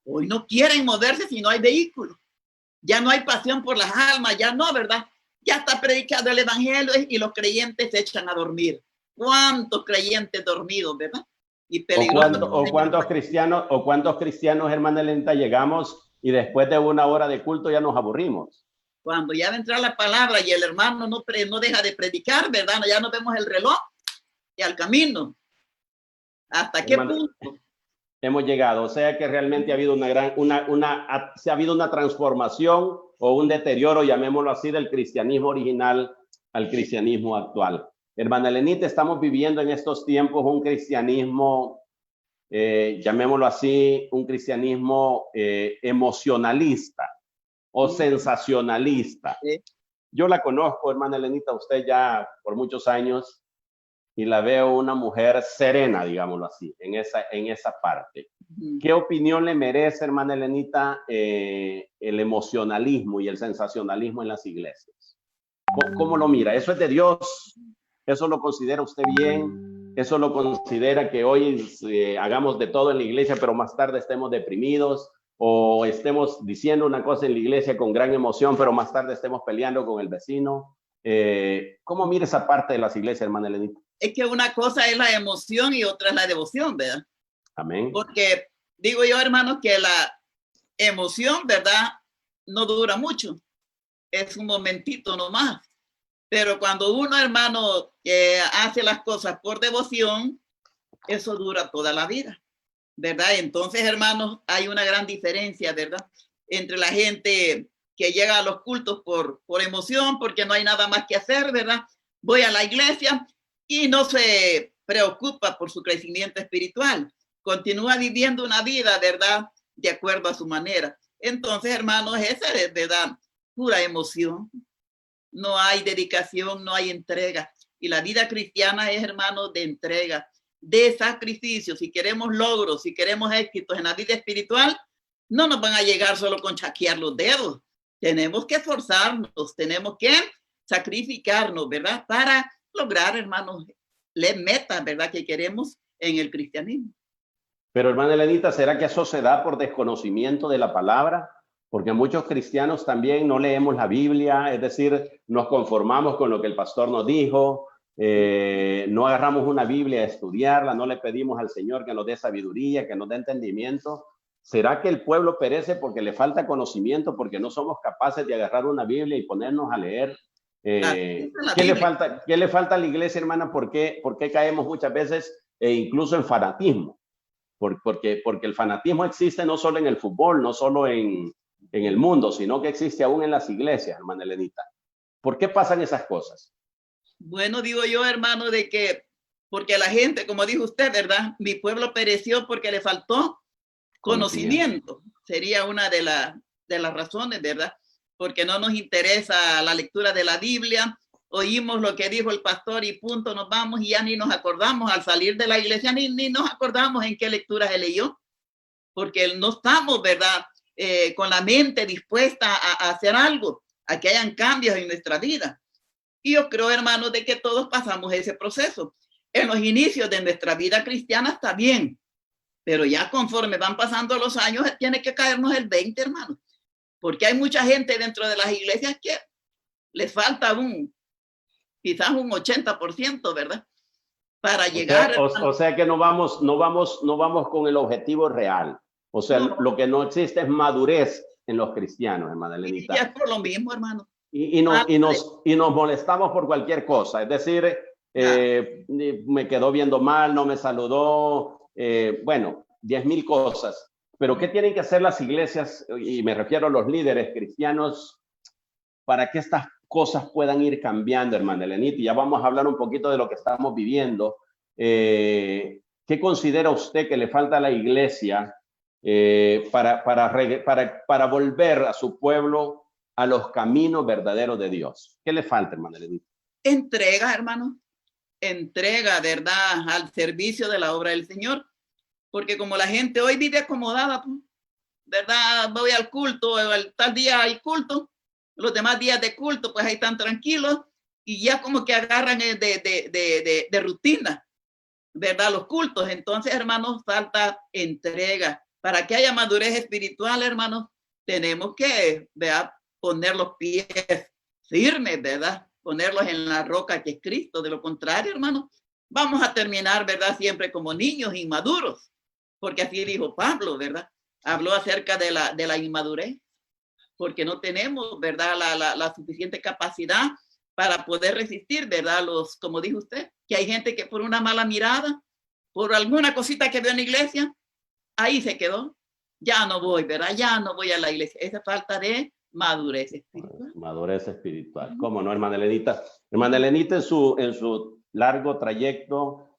Hoy no quieren moverse si no hay vehículos. Ya no hay pasión por las almas, ya no, ¿verdad? Ya está predicado el evangelio y los creyentes se echan a dormir. ¿Cuántos creyentes dormidos, verdad? Y peligrosos. ¿Cuántos cristianos, hermana Elenita, llegamos y después de una hora de culto ya nos aburrimos? Cuando ya va a entrar la palabra y el hermano no deja de predicar, ¿verdad? Ya no vemos el reloj y al camino. ¿Hasta qué punto? Hemos llegado, o sea que realmente ha habido ha habido una transformación o un deterioro, llamémoslo así, del cristianismo original al cristianismo actual. Hermana Elenita, estamos viviendo en estos tiempos un cristianismo, llamémoslo así, un cristianismo emocionalista o sensacionalista. Sí. Yo la conozco, hermana Elenita, usted ya por muchos años, y la veo una mujer serena, digámoslo así, en esa parte. ¿Qué opinión le merece, hermana Elenita, el emocionalismo y el sensacionalismo en las iglesias? ¿Cómo lo mira? ¿Eso es de Dios? ¿Eso lo considera usted bien? ¿Eso lo considera que hoy hagamos de todo en la iglesia, pero más tarde estemos deprimidos? ¿O estemos diciendo una cosa en la iglesia con gran emoción, pero más tarde estemos peleando con el vecino? ¿Cómo mira esa parte de las iglesias, hermana Elenita? Es que una cosa es la emoción y otra es la devoción, ¿verdad? Amén. Porque digo yo, hermanos, que la emoción, ¿verdad? No dura mucho. Es un momentito nomás. Pero cuando uno, hermano, hace las cosas por devoción, eso dura toda la vida, ¿verdad? Entonces, hermanos, hay una gran diferencia, ¿verdad? Entre la gente que llega a los cultos por emoción, porque no hay nada más que hacer, ¿verdad? Voy a la iglesia y no se preocupa por su crecimiento espiritual. Continúa viviendo una vida, ¿verdad? De acuerdo a su manera. Entonces, hermanos, esa es, ¿verdad? Pura emoción. No hay dedicación, no hay entrega. Y la vida cristiana es, hermanos, de entrega, de sacrificio. Si queremos logros, si queremos éxitos en la vida espiritual, no nos van a llegar solo con chaquear los dedos. Tenemos que esforzarnos, tenemos que sacrificarnos, ¿verdad? Para lograr, hermanos, las metas, ¿verdad? Que queremos en el cristianismo. Pero, hermana Elenita, ¿será que eso se da por desconocimiento de la palabra? Porque muchos cristianos también no leemos la Biblia, es decir, nos conformamos con lo que el pastor nos dijo, no agarramos una Biblia a estudiarla, no le pedimos al Señor que nos dé sabiduría, que nos dé entendimiento. ¿Será que el pueblo perece porque le falta conocimiento, porque no somos capaces de agarrar una Biblia y ponernos a leer? ¿Qué le falta a la iglesia, hermana? ¿Por qué caemos muchas veces incluso en fanatismo? Porque el fanatismo existe no solo en el fútbol, no solo en el mundo, sino que existe aún en las iglesias, hermana Elenita. ¿Por qué pasan esas cosas? Bueno, digo yo, hermano, de que porque la gente, como dijo usted, ¿verdad? Mi pueblo pereció porque le faltó conocimiento. sería una de las razones, ¿verdad? Porque no nos interesa la lectura de la Biblia, oímos lo que dijo el pastor y punto, nos vamos y ya ni nos acordamos al salir de la iglesia, ni nos acordamos en qué lectura se leyó, porque no estamos, ¿verdad? Con la mente dispuesta a hacer algo, a que hayan cambios en nuestra vida. Y yo creo, hermanos, de que todos pasamos ese proceso. En los inicios de nuestra vida cristiana está bien, pero ya conforme van pasando los años, tiene que caernos el 20, hermanos, porque hay mucha gente dentro de las iglesias que les falta quizás un 80%, ¿verdad? Para llegar. O sea que no vamos con el objetivo real. O sea, no. Lo que no existe es madurez en los cristianos, hermana Elenita. Y es por lo mismo, hermano. Y nos molestamos por cualquier cosa. Es decir, me quedó viendo mal, no me saludó, bueno, 10,000 cosas. Pero ¿qué tienen que hacer las iglesias? Y me refiero a los líderes cristianos para que estas cosas puedan ir cambiando, hermana Elenita. Y ya vamos a hablar un poquito de lo que estamos viviendo. ¿Qué considera usted que le falta a la iglesia para volver a su pueblo a los caminos verdaderos de Dios? ¿Qué le falta, hermana Elenita? Entrega, hermano. Entrega, ¿verdad? Al servicio de la obra del Señor. Porque como la gente hoy vive acomodada, ¿verdad? Voy al culto, tal día hay culto, los demás días de culto, pues ahí están tranquilos y ya como que agarran de rutina, ¿verdad? Los cultos. Entonces, hermanos, falta entrega. Para que haya madurez espiritual, hermanos, tenemos que, ¿verdad?, poner los pies firmes, ¿verdad? Ponerlos en la roca que es Cristo. De lo contrario, hermanos, vamos a terminar, ¿verdad?, siempre como niños inmaduros. Porque así dijo Pablo, ¿verdad? Habló acerca de la inmadurez, porque no tenemos, ¿verdad?, la suficiente capacidad para poder resistir, ¿verdad? Como dijo usted, que hay gente que por una mala mirada, por alguna cosita que veo en la iglesia, ahí se quedó. Ya no voy, ¿verdad? Ya no voy a la iglesia. Esa falta de madurez espiritual. Madurez espiritual. ¿Cómo no, hermana Elenita? Hermana Elenita, en su largo trayecto,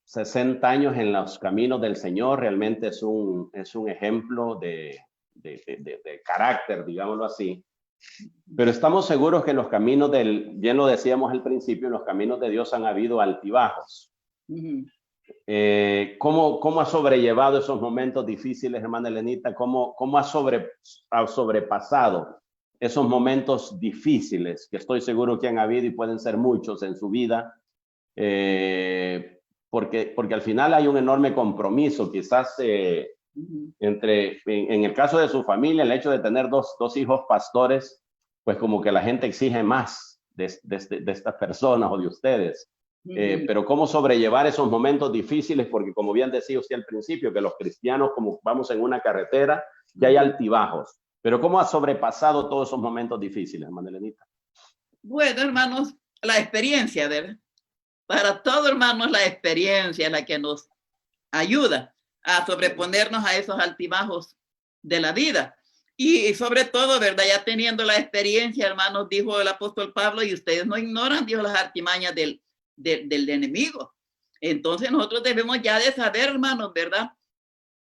60 años en los caminos del Señor, realmente es un ejemplo de carácter, digámoslo así. Pero estamos seguros que en los caminos bien lo decíamos al principio, en los caminos de Dios han habido altibajos. ¿Cómo ha sobrellevado esos momentos difíciles, hermana Elenita? ¿Cómo ha sobrepasado esos momentos difíciles que estoy seguro que han habido y pueden ser muchos en su vida? Porque al final hay un enorme compromiso, quizás en el caso de su familia, el hecho de tener dos hijos pastores, pues como que la gente exige más de estas personas o de ustedes. Pero cómo sobrellevar esos momentos difíciles, porque como bien decía usted al principio, que los cristianos, como vamos en una carretera, ya hay altibajos. Pero cómo ha sobrepasado todos esos momentos difíciles, hermana Elenita. Bueno, hermanos, la experiencia, ¿verdad? Para todo, hermanos, la experiencia es la que nos ayuda a sobreponernos a esos altibajos de la vida. Y sobre todo, ¿verdad? Ya teniendo la experiencia, hermanos, dijo el apóstol Pablo, y ustedes no ignoran, dijo, las artimañas del enemigo. Entonces nosotros debemos ya de saber, hermanos, ¿verdad?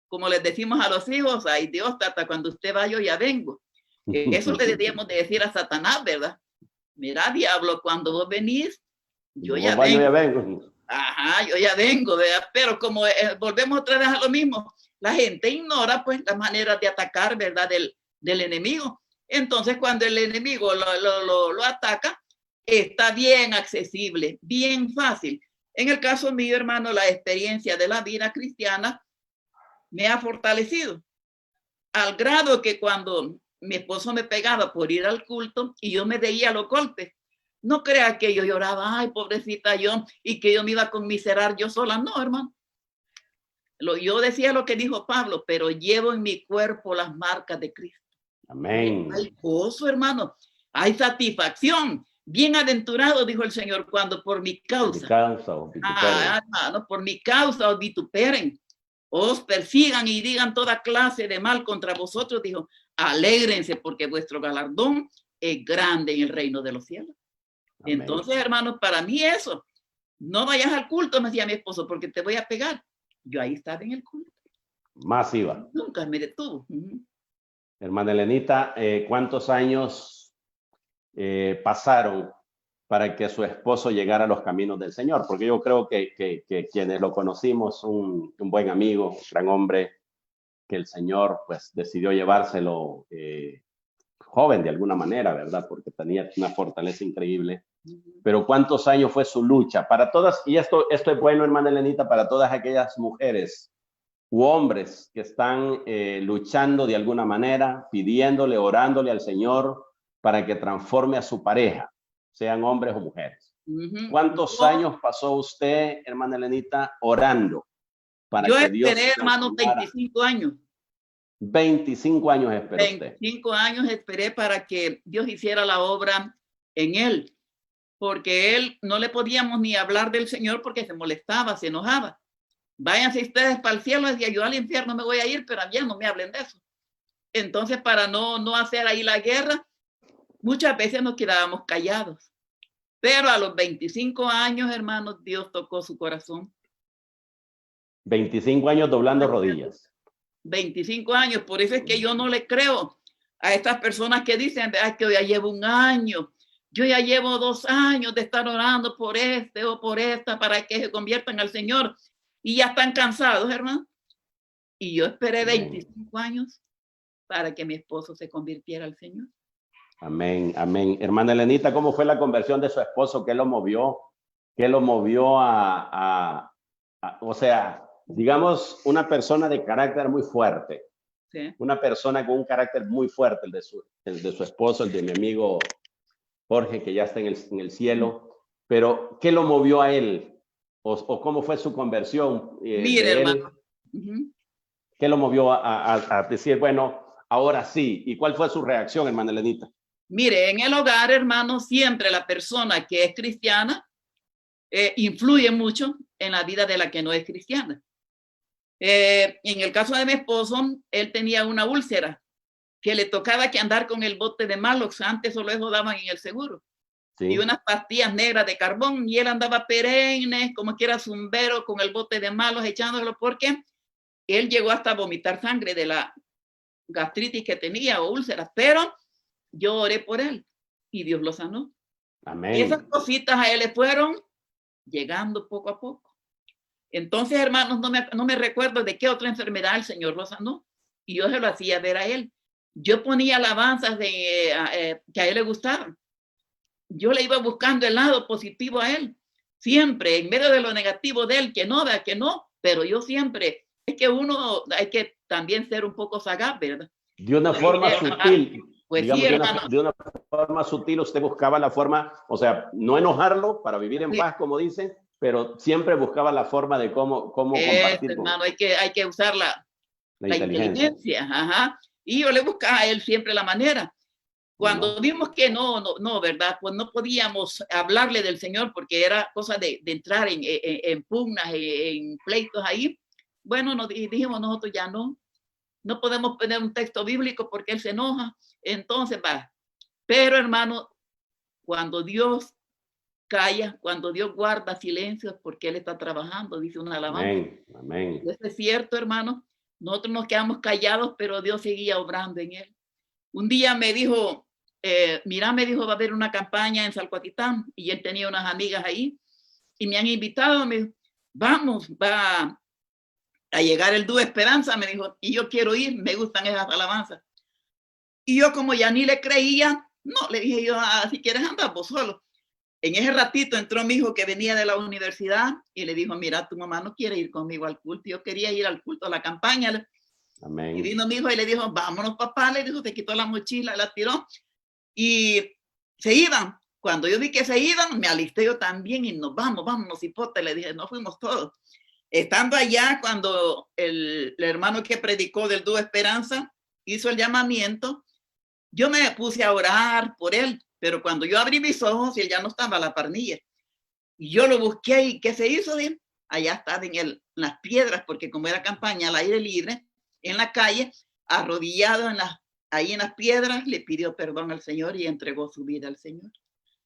Como les decimos a los hijos, ay Dios, hasta cuando usted va yo ya vengo. Eso le deberíamos de decir a Satanás, ¿verdad? Mira, diablo, cuando vos venís, yo ya vengo. Ajá, yo ya vengo, ¿verdad? Pero como volvemos otra vez a lo mismo, la gente ignora pues las maneras de atacar, ¿verdad? Del enemigo. Entonces cuando el enemigo lo ataca, está bien accesible, bien fácil. En el caso mío, hermano, la experiencia de la vida cristiana me ha fortalecido al grado que cuando mi esposo me pegaba por ir al culto y yo me veía los golpes, no crea que yo lloraba, ay, pobrecita yo, y que yo me iba a conmiserar yo sola. No, hermano. Yo decía lo que dijo Pablo, pero llevo en mi cuerpo las marcas de Cristo. Amén. Hay gozo, hermano. Hay satisfacción. Bienaventurado, dijo el Señor, cuando por mi causa, hermano, por mi causa os vituperen, os persigan y digan toda clase de mal contra vosotros, dijo, alégrense porque vuestro galardón es grande en el reino de los cielos. Amén. Entonces, hermanos, para mí eso, no vayas al culto, me decía mi esposo, porque te voy a pegar. Yo ahí estaba en el culto. Más iba. Nunca me detuvo. Hermana Elenita, ¿cuántos años pasaron para que su esposo llegara a los caminos del Señor? Porque yo creo que quienes lo conocimos, un buen amigo, un gran hombre, que el Señor pues decidió llevárselo joven de alguna manera, ¿verdad? Porque tenía una fortaleza increíble. Pero ¿cuántos años fue su lucha? Para todas, y esto es bueno, hermana Elenita, para todas aquellas mujeres u hombres que están luchando de alguna manera, pidiéndole, orándole al Señor para que transforme a su pareja, sean hombres o mujeres. ¿Cuántos años pasó usted, hermana Elenita, orando para yo que Dios esperé, hermano, 25 años. 25 años esperó usted. 25 años esperé para que Dios hiciera la obra en él, porque él no le podíamos ni hablar del Señor porque se molestaba, se enojaba. Váyanse ustedes para el cielo, decía yo, al infierno me voy a ir, pero ya no me hablen de eso. Entonces, para no hacer ahí la guerra, muchas veces nos quedábamos callados. Pero a los 25 años, hermanos, Dios tocó su corazón. 25 años doblando rodillas. 25 años, por eso es que yo no le creo a estas personas que dicen que yo ya llevo un año, yo ya llevo 2 años de estar orando por este o por esta para que se conviertan al Señor y ya están cansados, hermano. Y yo esperé 25 años para que mi esposo se convirtiera al Señor. Amén, amén. Hermana Elenita, ¿cómo fue la conversión de su esposo? ¿Qué lo movió? ¿Qué lo movió o sea, digamos, una persona de carácter muy fuerte? Sí. Una persona con un carácter muy fuerte, el de su esposo, el de mi amigo Jorge, que ya está en el cielo. Pero, ¿qué lo movió a él? ¿O cómo fue su conversión? Mire, hermano. ¿Qué lo movió a decir, bueno, ahora sí? ¿Y cuál fue su reacción, hermana Elenita? Mire, en el hogar, hermano, siempre la persona que es cristiana influye mucho en la vida de la que no es cristiana. En el caso de mi esposo, él tenía una úlcera que le tocaba que andar con el bote de Malox. Antes solo eso daban en el seguro. Sí. Y unas pastillas negras de carbón, y él andaba perenne, como que era zumbero, con el bote de Malox echándolo, porque él llegó hasta vomitar sangre de la gastritis que tenía o úlceras, pero yo oré por él y Dios lo sanó. Amén. Y esas cositas a él le fueron llegando poco a poco. Entonces, hermanos, no me recuerdo de qué otra enfermedad el Señor lo sanó, y yo se lo hacía ver a él. Yo ponía alabanzas que a él le gustaban. Yo le iba buscando el lado positivo a él, siempre, en medio de lo negativo de él, que no, pero yo siempre, es que uno hay que también ser un poco sagaz, ¿verdad? De una forma sutil. Pues digamos, sí, hermano. de una forma sutil, usted buscaba la forma, o sea, no enojarlo para vivir en paz, como dicen, pero siempre buscaba la forma de cómo compartir. Hermano, hay que usar la inteligencia. Ajá. Y yo le buscaba a él siempre la manera. Cuando vimos que no, ¿verdad? Pues no podíamos hablarle del Señor porque era cosa de entrar en pugnas, en pleitos ahí. Bueno, nos dijimos nosotros ya no podemos poner un texto bíblico porque él se enoja. Entonces va. Pero hermano, cuando Dios calla, cuando Dios guarda silencio, es porque él está trabajando, dice una alabanza. Amén, amén. Eso es cierto, hermano. Nosotros nos quedamos callados, pero Dios seguía obrando en él. Un día me dijo, mira, me dijo, va a haber una campaña en Salcuatitán, y él tenía unas amigas ahí, y me han invitado, me dijo, vamos, va a llegar el dúo Esperanza, me dijo, y yo quiero ir, me gustan esas alabanzas. Y yo, como ya ni le creía, no, le dije yo, si quieres andar vos solo. En ese ratito entró mi hijo que venía de la universidad y le dijo, mira, tu mamá no quiere ir conmigo al culto. Yo quería ir al culto, a la campaña. Amén. Y vino mi hijo y le dijo, vámonos, papá. Le dijo, se quitó la mochila, la tiró y se iban. Cuando yo vi que se iban, me alisté yo también y nos vámonos, hipote. Le dije, nos fuimos todos. Estando allá, cuando el hermano que predicó del dúo Esperanza hizo el llamamiento, yo me puse a orar por él. Pero cuando yo abrí mis ojos, él ya no estaba a la parnilla. Y yo lo busqué, ¿y qué se hizo? Allá estaba en las piedras, porque como era campaña al aire libre, en la calle, arrodillado ahí en las piedras, le pidió perdón al Señor y entregó su vida al Señor.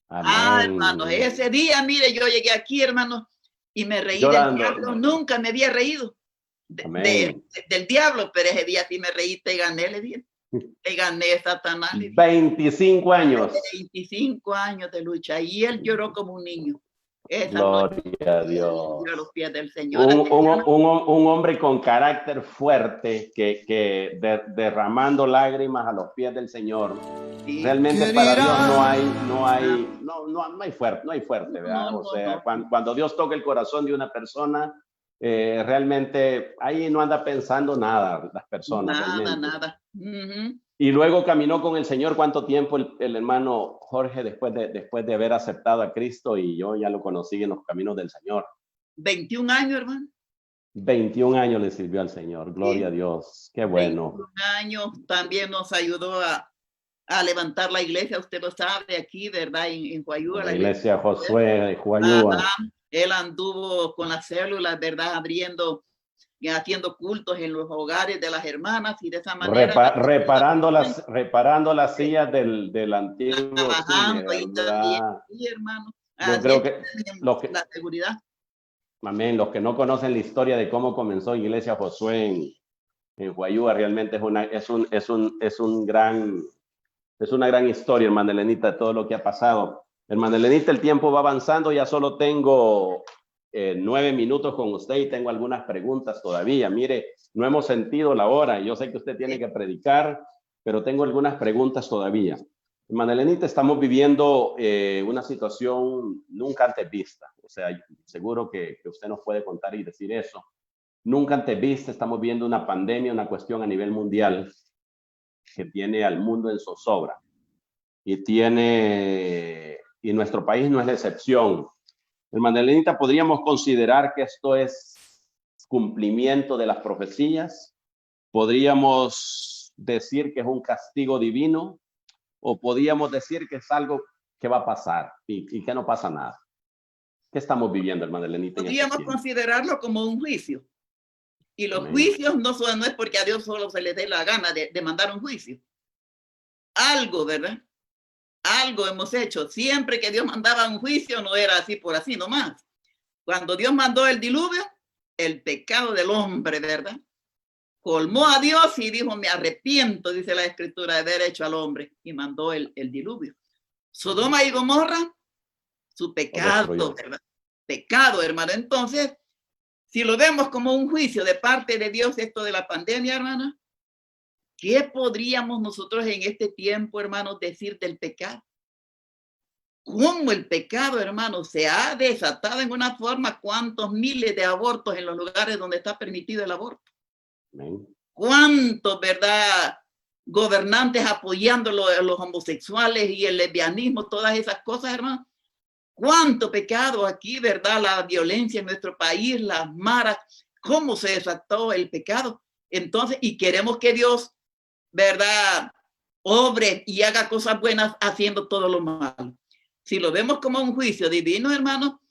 Amén. Hermanos, ese día, mire, yo llegué aquí, hermanos, y me reí del diablo. Nunca me había reído. del diablo, pero ese día sí me reí, te gané, le dije. Te gané, Satanás. Le dije. 25 años. 25 años de lucha. Y él lloró como un niño. Esa Gloria noche, a Dios. a los pies del Señor. Un hombre con carácter fuerte que derramando lágrimas a los pies del Señor. Sí. Realmente para Dios no hay fuerte, ¿verdad? No, o sea, cuando Dios toca el corazón de una persona, realmente ahí no anda pensando nada las personas. Nada. Y luego caminó con el Señor. ¿Cuánto tiempo el hermano Jorge después de haber aceptado a Cristo? Y yo ya lo conocí en los caminos del Señor. 21 años, hermano. 21 años le sirvió al Señor. Gloria a Dios. Qué bueno. 21 años. También nos ayudó a levantar la iglesia. Usted lo sabe aquí, ¿verdad? En Huayúa. La iglesia Josué de Huayúa. Él anduvo con las células, ¿verdad? Haciendo cultos en los hogares de las hermanas y de esa manera reparando las sillas del antiguo sí, hermano. Yo creo que la seguridad. Amén. Los que no conocen la historia de cómo comenzó Iglesia Josué en Huayúa, realmente es una gran historia, hermana Elenita, todo lo que ha pasado. Hermana Elenita, el tiempo va avanzando, ya solo tengo 9 minutos con usted y tengo algunas preguntas todavía. Mire, no hemos sentido la hora. Yo sé que usted tiene que predicar, pero tengo algunas preguntas todavía. Hermana Elenita, estamos viviendo una situación nunca antes vista. O sea, seguro que usted nos puede contar y decir eso. Nunca antes vista, estamos viendo una pandemia, una cuestión a nivel mundial que tiene al mundo en zozobra. Y nuestro país no es la excepción. Hermana Elenita, ¿podríamos considerar que esto es cumplimiento de las profecías? ¿Podríamos decir que es un castigo divino? ¿O podríamos decir que es algo que va a pasar y que no pasa nada? ¿Qué estamos viviendo, hermana Elenita? Podríamos considerarlo como un juicio. Y los juicios no es porque a Dios solo se le dé la gana de mandar un juicio. Algo, ¿verdad? Algo hemos hecho. Siempre que Dios mandaba un juicio no era así por así nomás. Cuando Dios mandó el diluvio, el pecado del hombre, ¿verdad? Colmó a Dios y dijo, me arrepiento, dice la escritura, de haber hecho al hombre, y mandó el diluvio. Sodoma y Gomorra, su pecado, ¿verdad? Pecado, hermano. Entonces, si lo vemos como un juicio de parte de Dios, esto de la pandemia, hermana, ¿qué podríamos nosotros en este tiempo, hermanos, decir del pecado? ¿Cómo el pecado, hermanos, se ha desatado en una forma? ¿Cuántos miles de abortos en los lugares donde está permitido el aborto? Amén. ¿Cuántos, verdad, gobernantes apoyando los homosexuales y el lesbianismo, todas esas cosas, hermanos? ¿Cuánto pecado aquí, verdad? La violencia en nuestro país, las maras, ¿cómo se desató el pecado? Entonces, y queremos que Dios, ¿verdad?, obre y haga cosas buenas haciendo todo lo malo. Si lo vemos como un juicio divino, hermano,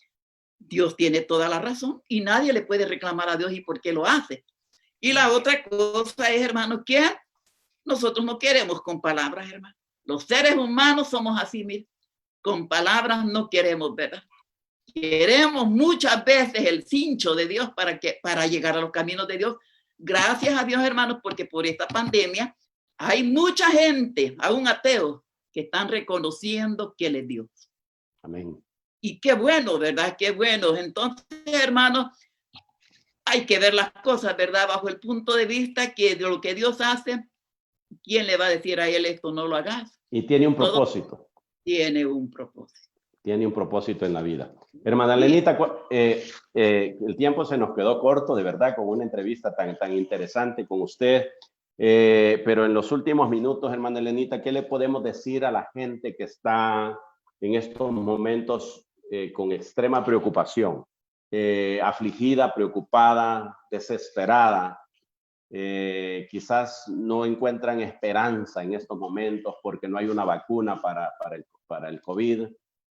Dios tiene toda la razón y nadie le puede reclamar a Dios y por qué lo hace. Y la otra cosa es, hermano, que nosotros no queremos con palabras, hermano. Los seres humanos somos así, mire, con palabras no queremos, ¿verdad? Queremos muchas veces el cincho de Dios para llegar a los caminos de Dios. Gracias a Dios, hermanos, porque por esta pandemia hay mucha gente, aún ateos, que están reconociendo que Él es Dios. Amén. Y qué bueno, ¿verdad? Qué bueno. Entonces, hermanos, hay que ver las cosas, ¿verdad? Bajo el punto de vista que de lo que Dios hace, ¿quién le va a decir a Él esto no lo hagas? Y tiene un propósito. Tiene un propósito. Tiene un propósito en la vida. Hermana Elenita, el tiempo se nos quedó corto, de verdad, con una entrevista tan interesante con usted. Pero en los últimos minutos, hermana Elenita, ¿qué le podemos decir a la gente que está en estos momentos con extrema preocupación, afligida, preocupada, desesperada? Quizás no encuentran esperanza en estos momentos porque no hay una vacuna para el COVID,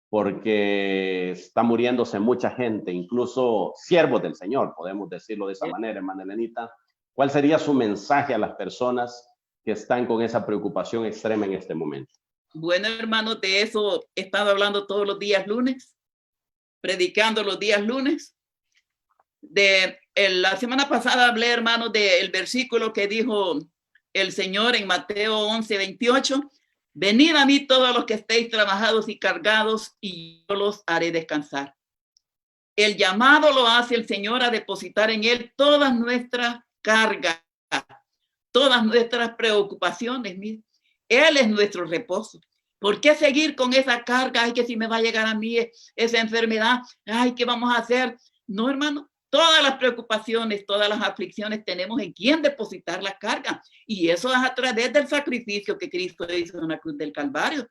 porque está muriéndose mucha gente, incluso siervos del Señor, podemos decirlo de esa manera, hermana Elenita. ¿Cuál sería su mensaje a las personas que están con esa preocupación extrema en este momento? Bueno, hermano, de eso he estado hablando todos los días lunes, predicando los días lunes, de la semana pasada hablé, hermanos, del versículo que dijo el Señor en Mateo 11:28. Venid a mí todos los que estéis trabajados y cargados, y yo los haré descansar. El llamado lo hace el Señor a depositar en Él todas nuestras cargas, todas nuestras preocupaciones. Él es nuestro reposo. ¿Por qué seguir con esa carga? Ay, que si me va a llegar a mí esa enfermedad. Ay, ¿qué vamos a hacer? No, hermano. Todas las preocupaciones, todas las aflicciones tenemos en quién depositar la carga. Y eso es a través del sacrificio que Cristo hizo en la cruz del Calvario.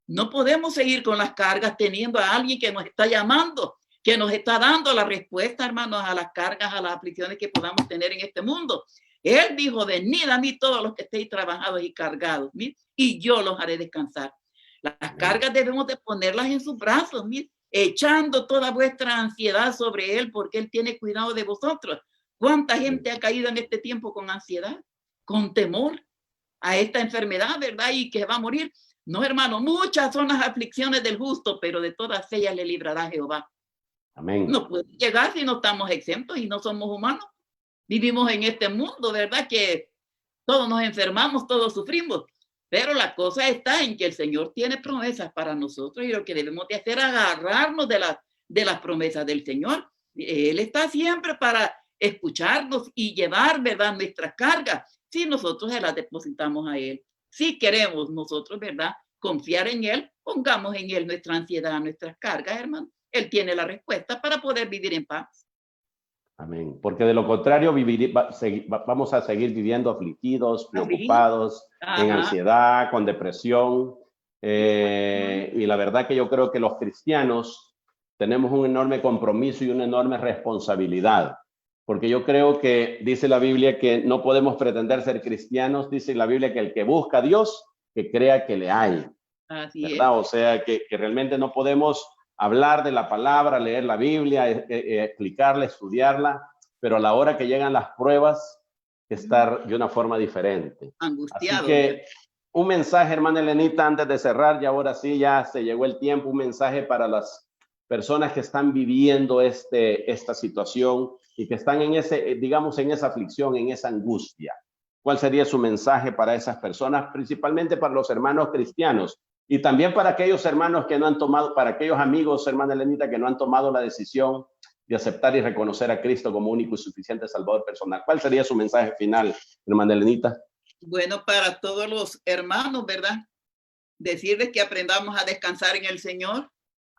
No podemos seguir con las cargas teniendo a alguien que nos está llamando, que nos está dando la respuesta, hermanos, a las cargas, a las aflicciones que podamos tener en este mundo. Él dijo, venid a mí todos los que estéis trabajados y cargados, y yo los haré descansar. Las cargas debemos de ponerlas en sus brazos, echando toda vuestra ansiedad sobre Él, porque Él tiene cuidado de vosotros. ¿Cuánta gente ha caído en este tiempo con ansiedad, con temor a esta enfermedad, verdad? Y que va a morir. No, hermano, muchas son las aflicciones del justo, pero de todas ellas le librará Jehová. Amén. No puede llegar si no estamos exentos y no somos humanos. Vivimos en este mundo, ¿verdad? Que todos nos enfermamos, todos sufrimos. Pero la cosa está en que el Señor tiene promesas para nosotros, y lo que debemos de hacer es agarrarnos de las promesas del Señor. Él está siempre para escucharnos y llevar, ¿verdad?, nuestras cargas, si nosotros se las depositamos a Él. Si queremos nosotros, ¿verdad?, confiar en Él, pongamos en Él nuestra ansiedad, nuestras cargas, hermano. Él tiene la respuesta para poder vivir en paz. Amén. Porque de lo contrario vamos a seguir viviendo afligidos, preocupados, en ansiedad, con depresión. Y la verdad que yo creo que los cristianos tenemos un enorme compromiso y una enorme responsabilidad. Porque yo creo que dice la Biblia que no podemos pretender ser cristianos. Dice la Biblia que el que busca a Dios, que crea que le hay. Así ¿verdad? es. O sea, que realmente no podemos hablar de la palabra, leer la Biblia, explicarla, estudiarla, pero a la hora que llegan las pruebas, estar de una forma diferente. Angustiado. Así que un mensaje, hermana Elenita, antes de cerrar, y ahora sí, ya se llegó el tiempo, un mensaje para las personas que están viviendo esta situación y que están en digamos, en esa aflicción, en esa angustia. ¿Cuál sería su mensaje para esas personas, principalmente para los hermanos cristianos? Y también para aquellos hermanos que no han tomado, para aquellos amigos, hermana Elenita, que no han tomado la decisión de aceptar y reconocer a Cristo como único y suficiente Salvador personal. ¿Cuál sería su mensaje final, hermana Elenita? Bueno, para todos los hermanos, ¿verdad? Decirles que aprendamos a descansar en el Señor.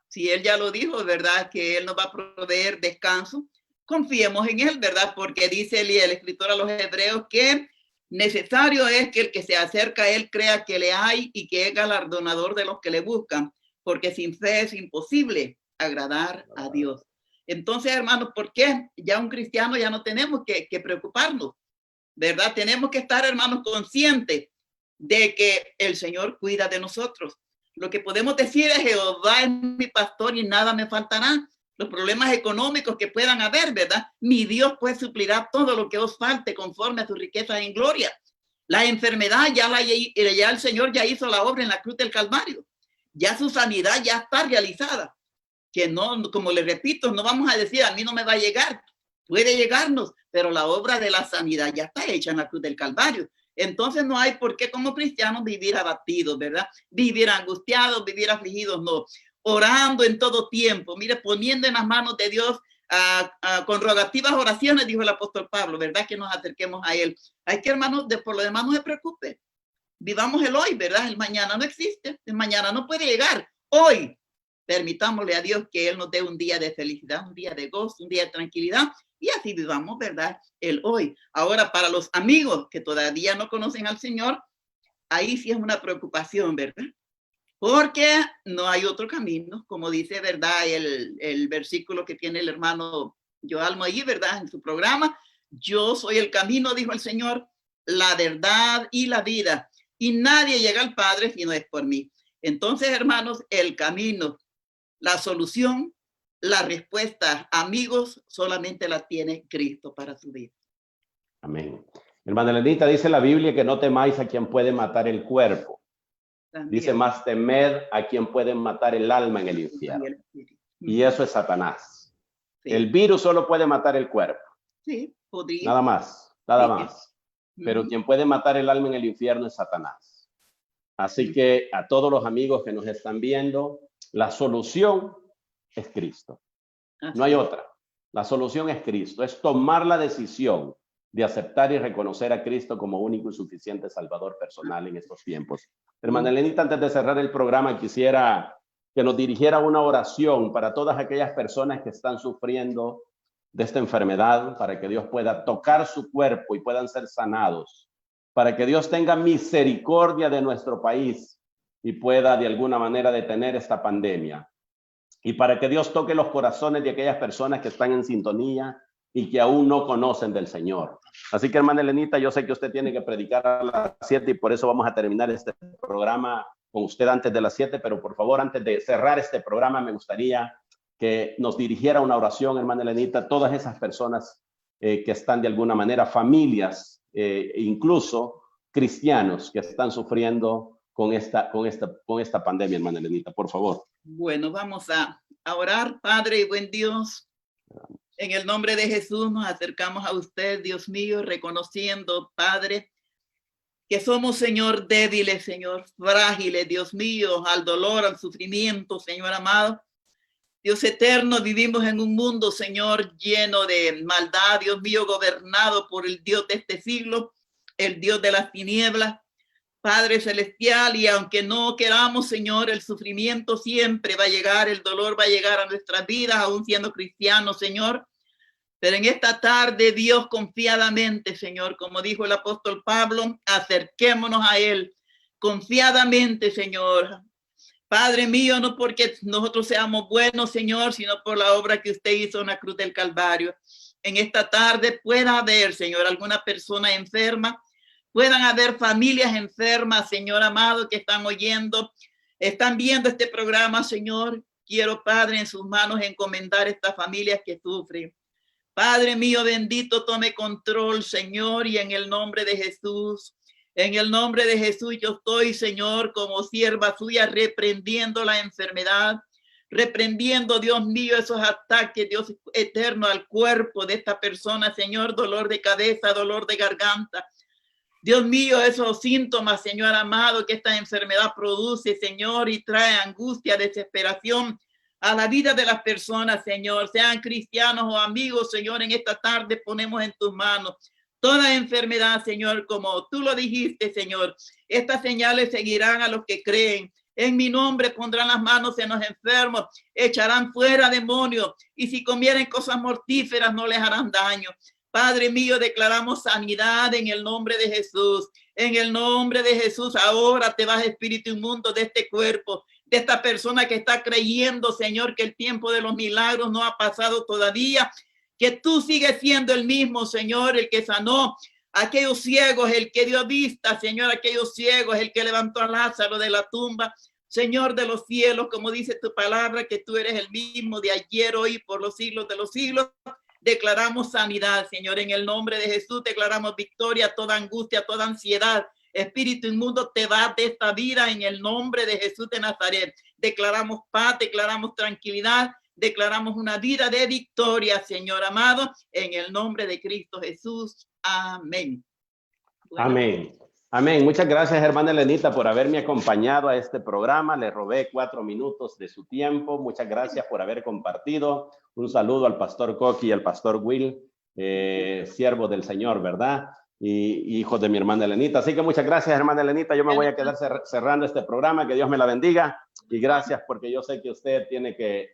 Si Él ya lo dijo, ¿verdad?, que Él nos va a proveer descanso. Confiemos en Él, ¿verdad? Porque dice el escritor a los hebreos que necesario es que el que se acerca a Él crea que le hay y que es galardonador de los que le buscan, porque sin fe es imposible agradar a Dios. Entonces, hermanos, ¿por qué? Ya un cristiano ya no tenemos que preocuparnos, ¿verdad? Tenemos que estar, hermanos, conscientes de que el Señor cuida de nosotros. Lo que podemos decir es: Jehová es mi pastor y nada me faltará. Los problemas económicos que puedan haber, ¿verdad? Mi Dios pues suplirá todo lo que os falte conforme a su riqueza en gloria. La enfermedad ya el Señor ya hizo la obra en la cruz del Calvario. Ya su sanidad ya está realizada. Que no, como le repito, no vamos a decir a mí no me va a llegar. Puede llegarnos, pero la obra de la sanidad ya está hecha en la cruz del Calvario. Entonces no hay por qué como cristianos vivir abatidos, ¿verdad? Vivir angustiados, vivir afligidos, no. Orando en todo tiempo, mire, poniendo en las manos de Dios con rogativas oraciones, dijo el apóstol Pablo, ¿verdad? Que nos acerquemos a Él. Hay que, hermanos, por lo demás no se preocupe. Vivamos el hoy, ¿verdad? El mañana no existe, el mañana no puede llegar. Hoy, permitámosle a Dios que Él nos dé un día de felicidad, un día de gozo, un día de tranquilidad, y así vivamos, ¿verdad?, el hoy. Ahora, para los amigos que todavía no conocen al Señor, ahí sí es una preocupación, ¿verdad? Porque no hay otro camino, como dice, ¿verdad?, el versículo que tiene el hermano Joalmo ahí, ¿verdad?, en su programa. Yo soy el camino, dijo el Señor, la verdad y la vida, y nadie llega al Padre si no es por mí. Entonces, hermanos, el camino, la solución, la respuesta, amigos, solamente la tiene Cristo para su vida. Amén. Hermana Elenita, dice la Biblia que no temáis a quien puede matar el cuerpo. También. Dice más temed a quien puede matar el alma en el infierno. Y eso es Satanás. Sí. El virus solo puede matar el cuerpo. Sí, podría. Nada más, nada Sí. más. Pero Ujú. quien puede matar el alma en el infierno es Satanás. Así que a todos los amigos que nos están viendo, la solución es Cristo. No hay Así es. otra. La solución es Cristo. Es tomar la decisión de aceptar y reconocer a Cristo como único y suficiente Salvador personal en estos tiempos. Hermana Elenita, antes de cerrar el programa, quisiera que nos dirigiera una oración para todas aquellas personas que están sufriendo de esta enfermedad, para que Dios pueda tocar su cuerpo y puedan ser sanados, para que Dios tenga misericordia de nuestro país y pueda de alguna manera detener esta pandemia. Y para que Dios toque los corazones de aquellas personas que están en sintonía y que aún no conocen del Señor. Así que, hermana Elenita, yo sé que usted tiene que predicar a las 7 y por eso vamos a terminar este programa con usted antes de las 7, pero por favor, antes de cerrar este programa, me gustaría que nos dirigiera una oración, hermana Elenita, todas esas personas que están de alguna manera, familias, incluso cristianos que están sufriendo con esta pandemia, hermana Elenita, por favor. Bueno, vamos a orar. Padre y buen Dios, en el nombre de Jesús nos acercamos a usted, Dios mío, reconociendo, Padre, que somos, Señor, débiles, Señor, frágiles, Dios mío, al dolor, al sufrimiento, Señor amado. Dios eterno, vivimos en un mundo, Señor, lleno de maldad, Dios mío, gobernado por el Dios de este siglo, el Dios de las tinieblas. Padre celestial, y aunque no queramos, Señor, el sufrimiento siempre va a llegar, el dolor va a llegar a nuestras vidas, aún siendo cristianos, Señor. Pero en esta tarde, Dios, confiadamente, Señor, como dijo el apóstol Pablo, acerquémonos a Él confiadamente, Señor. Padre mío, no porque nosotros seamos buenos, Señor, sino por la obra que usted hizo en la cruz del Calvario. En esta tarde pueda haber, Señor, alguna persona enferma, puedan haber familias enfermas, Señor amado, que están oyendo, están viendo este programa, Señor. Quiero, Padre, en sus manos encomendar estas familias que sufren. Padre mío bendito, tome control, Señor, y en el nombre de Jesús, yo estoy, Señor, como sierva suya, reprendiendo la enfermedad, reprendiendo, Dios mío, esos ataques, Dios eterno, al cuerpo de esta persona, Señor, dolor de cabeza, dolor de garganta. Dios mío, esos síntomas, Señor amado, que esta enfermedad produce, Señor, y trae angustia, desesperación a la vida de las personas, Señor, sean cristianos o amigos, Señor, en esta tarde ponemos en tus manos toda enfermedad, Señor, como tú lo dijiste, Señor. Estas señales seguirán a los que creen. En mi nombre pondrán las manos en los enfermos, echarán fuera demonios, y si comieren cosas mortíferas no les harán daño. Padre mío, declaramos sanidad en el nombre de Jesús. En el nombre de Jesús, ahora te vas, espíritu inmundo, de este cuerpo, de esta persona que está creyendo, Señor, que el tiempo de los milagros no ha pasado todavía, que tú sigues siendo el mismo, Señor, el que sanó a aquellos ciegos, el que dio vista, Señor, a aquellos ciegos, el que levantó a Lázaro de la tumba. Señor de los cielos, como dice tu palabra, que tú eres el mismo de ayer, hoy, por los siglos de los siglos. Declaramos sanidad, Señor, en el nombre de Jesús. Declaramos victoria, toda angustia, toda ansiedad. Espíritu inmundo, te vas de esta vida en el nombre de Jesús de Nazaret. Declaramos paz, declaramos tranquilidad, declaramos una vida de victoria, Señor amado, en el nombre de Cristo Jesús. Amén. Bueno. Amén. Amén. Muchas gracias, hermana Elenita, por haberme acompañado a este programa. Le robé 4 minutos de su tiempo. Muchas gracias por haber compartido. Un saludo al pastor Coqui y al pastor Will, siervo del Señor, ¿verdad? Y hijos de mi hermana Elenita. Así que muchas gracias, hermana Elenita. Yo me voy a quedar cerrando este programa. Que Dios me la bendiga. Y gracias porque yo sé que usted tiene que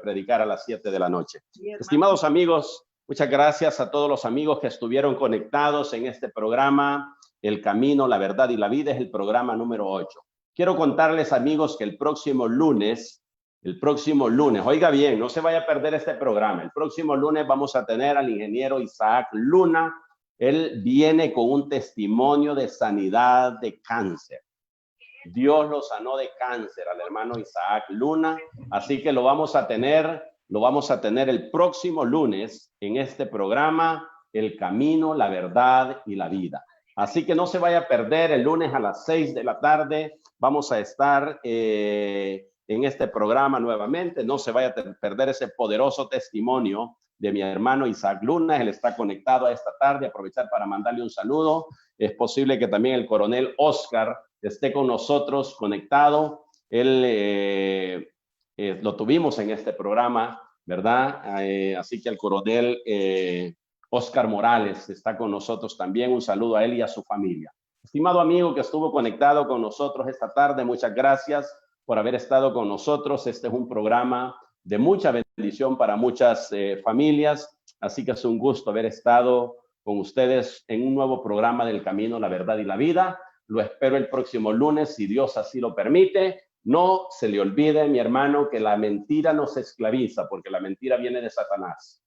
predicar a las 7 de la noche. Estimados amigos, muchas gracias a todos los amigos que estuvieron conectados en este programa. El Camino, la Verdad y la Vida es el programa número 8. Quiero contarles, amigos, que el próximo lunes, oiga bien, no se vaya a perder este programa. El próximo lunes vamos a tener al ingeniero Isaac Luna. Él viene con un testimonio de sanidad de cáncer. Dios lo sanó de cáncer al hermano Isaac Luna. Así que lo vamos a tener el próximo lunes en este programa, El Camino, la Verdad y la Vida. Así que no se vaya a perder el lunes a las 6 de la tarde. Vamos a estar en este programa nuevamente. No se vaya a perder ese poderoso testimonio de mi hermano Isaac Luna. Él está conectado a esta tarde. Aprovechar para mandarle un saludo. Es posible que también el coronel Oscar esté con nosotros conectado. Él lo tuvimos en este programa, ¿verdad? Así que el coronel Oscar Morales está con nosotros también. Un saludo a él y a su familia. Estimado amigo que estuvo conectado con nosotros esta tarde, muchas gracias por haber estado con nosotros. Este es un programa de mucha bendición para muchas familias, así que es un gusto haber estado con ustedes en un nuevo programa del Camino, la Verdad y la Vida. Lo espero el próximo lunes, si Dios así lo permite. No se le olvide, mi hermano, que la mentira nos esclaviza, porque la mentira viene de Satanás,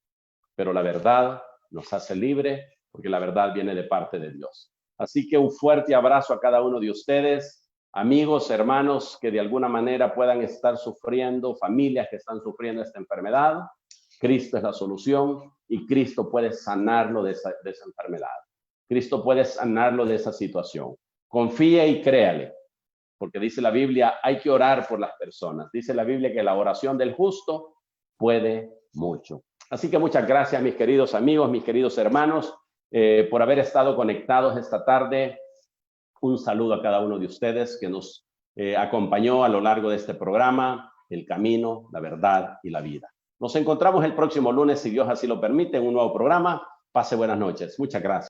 pero la verdad nos hace libre, porque la verdad viene de parte de Dios. Así que un fuerte abrazo a cada uno de ustedes, amigos, hermanos que de alguna manera puedan estar sufriendo, familias que están sufriendo esta enfermedad. Cristo es la solución y Cristo puede sanarlo de esa enfermedad. Cristo puede sanarlo de esa situación. Confíe y créale, porque dice la Biblia, hay que orar por las personas. Dice la Biblia que la oración del justo puede mucho. Así que muchas gracias, mis queridos amigos, mis queridos hermanos, por haber estado conectados esta tarde. Un saludo a cada uno de ustedes que nos acompañó a lo largo de este programa, El Camino, la Verdad y la Vida. Nos encontramos el próximo lunes, si Dios así lo permite, en un nuevo programa. Pase buenas noches. Muchas gracias.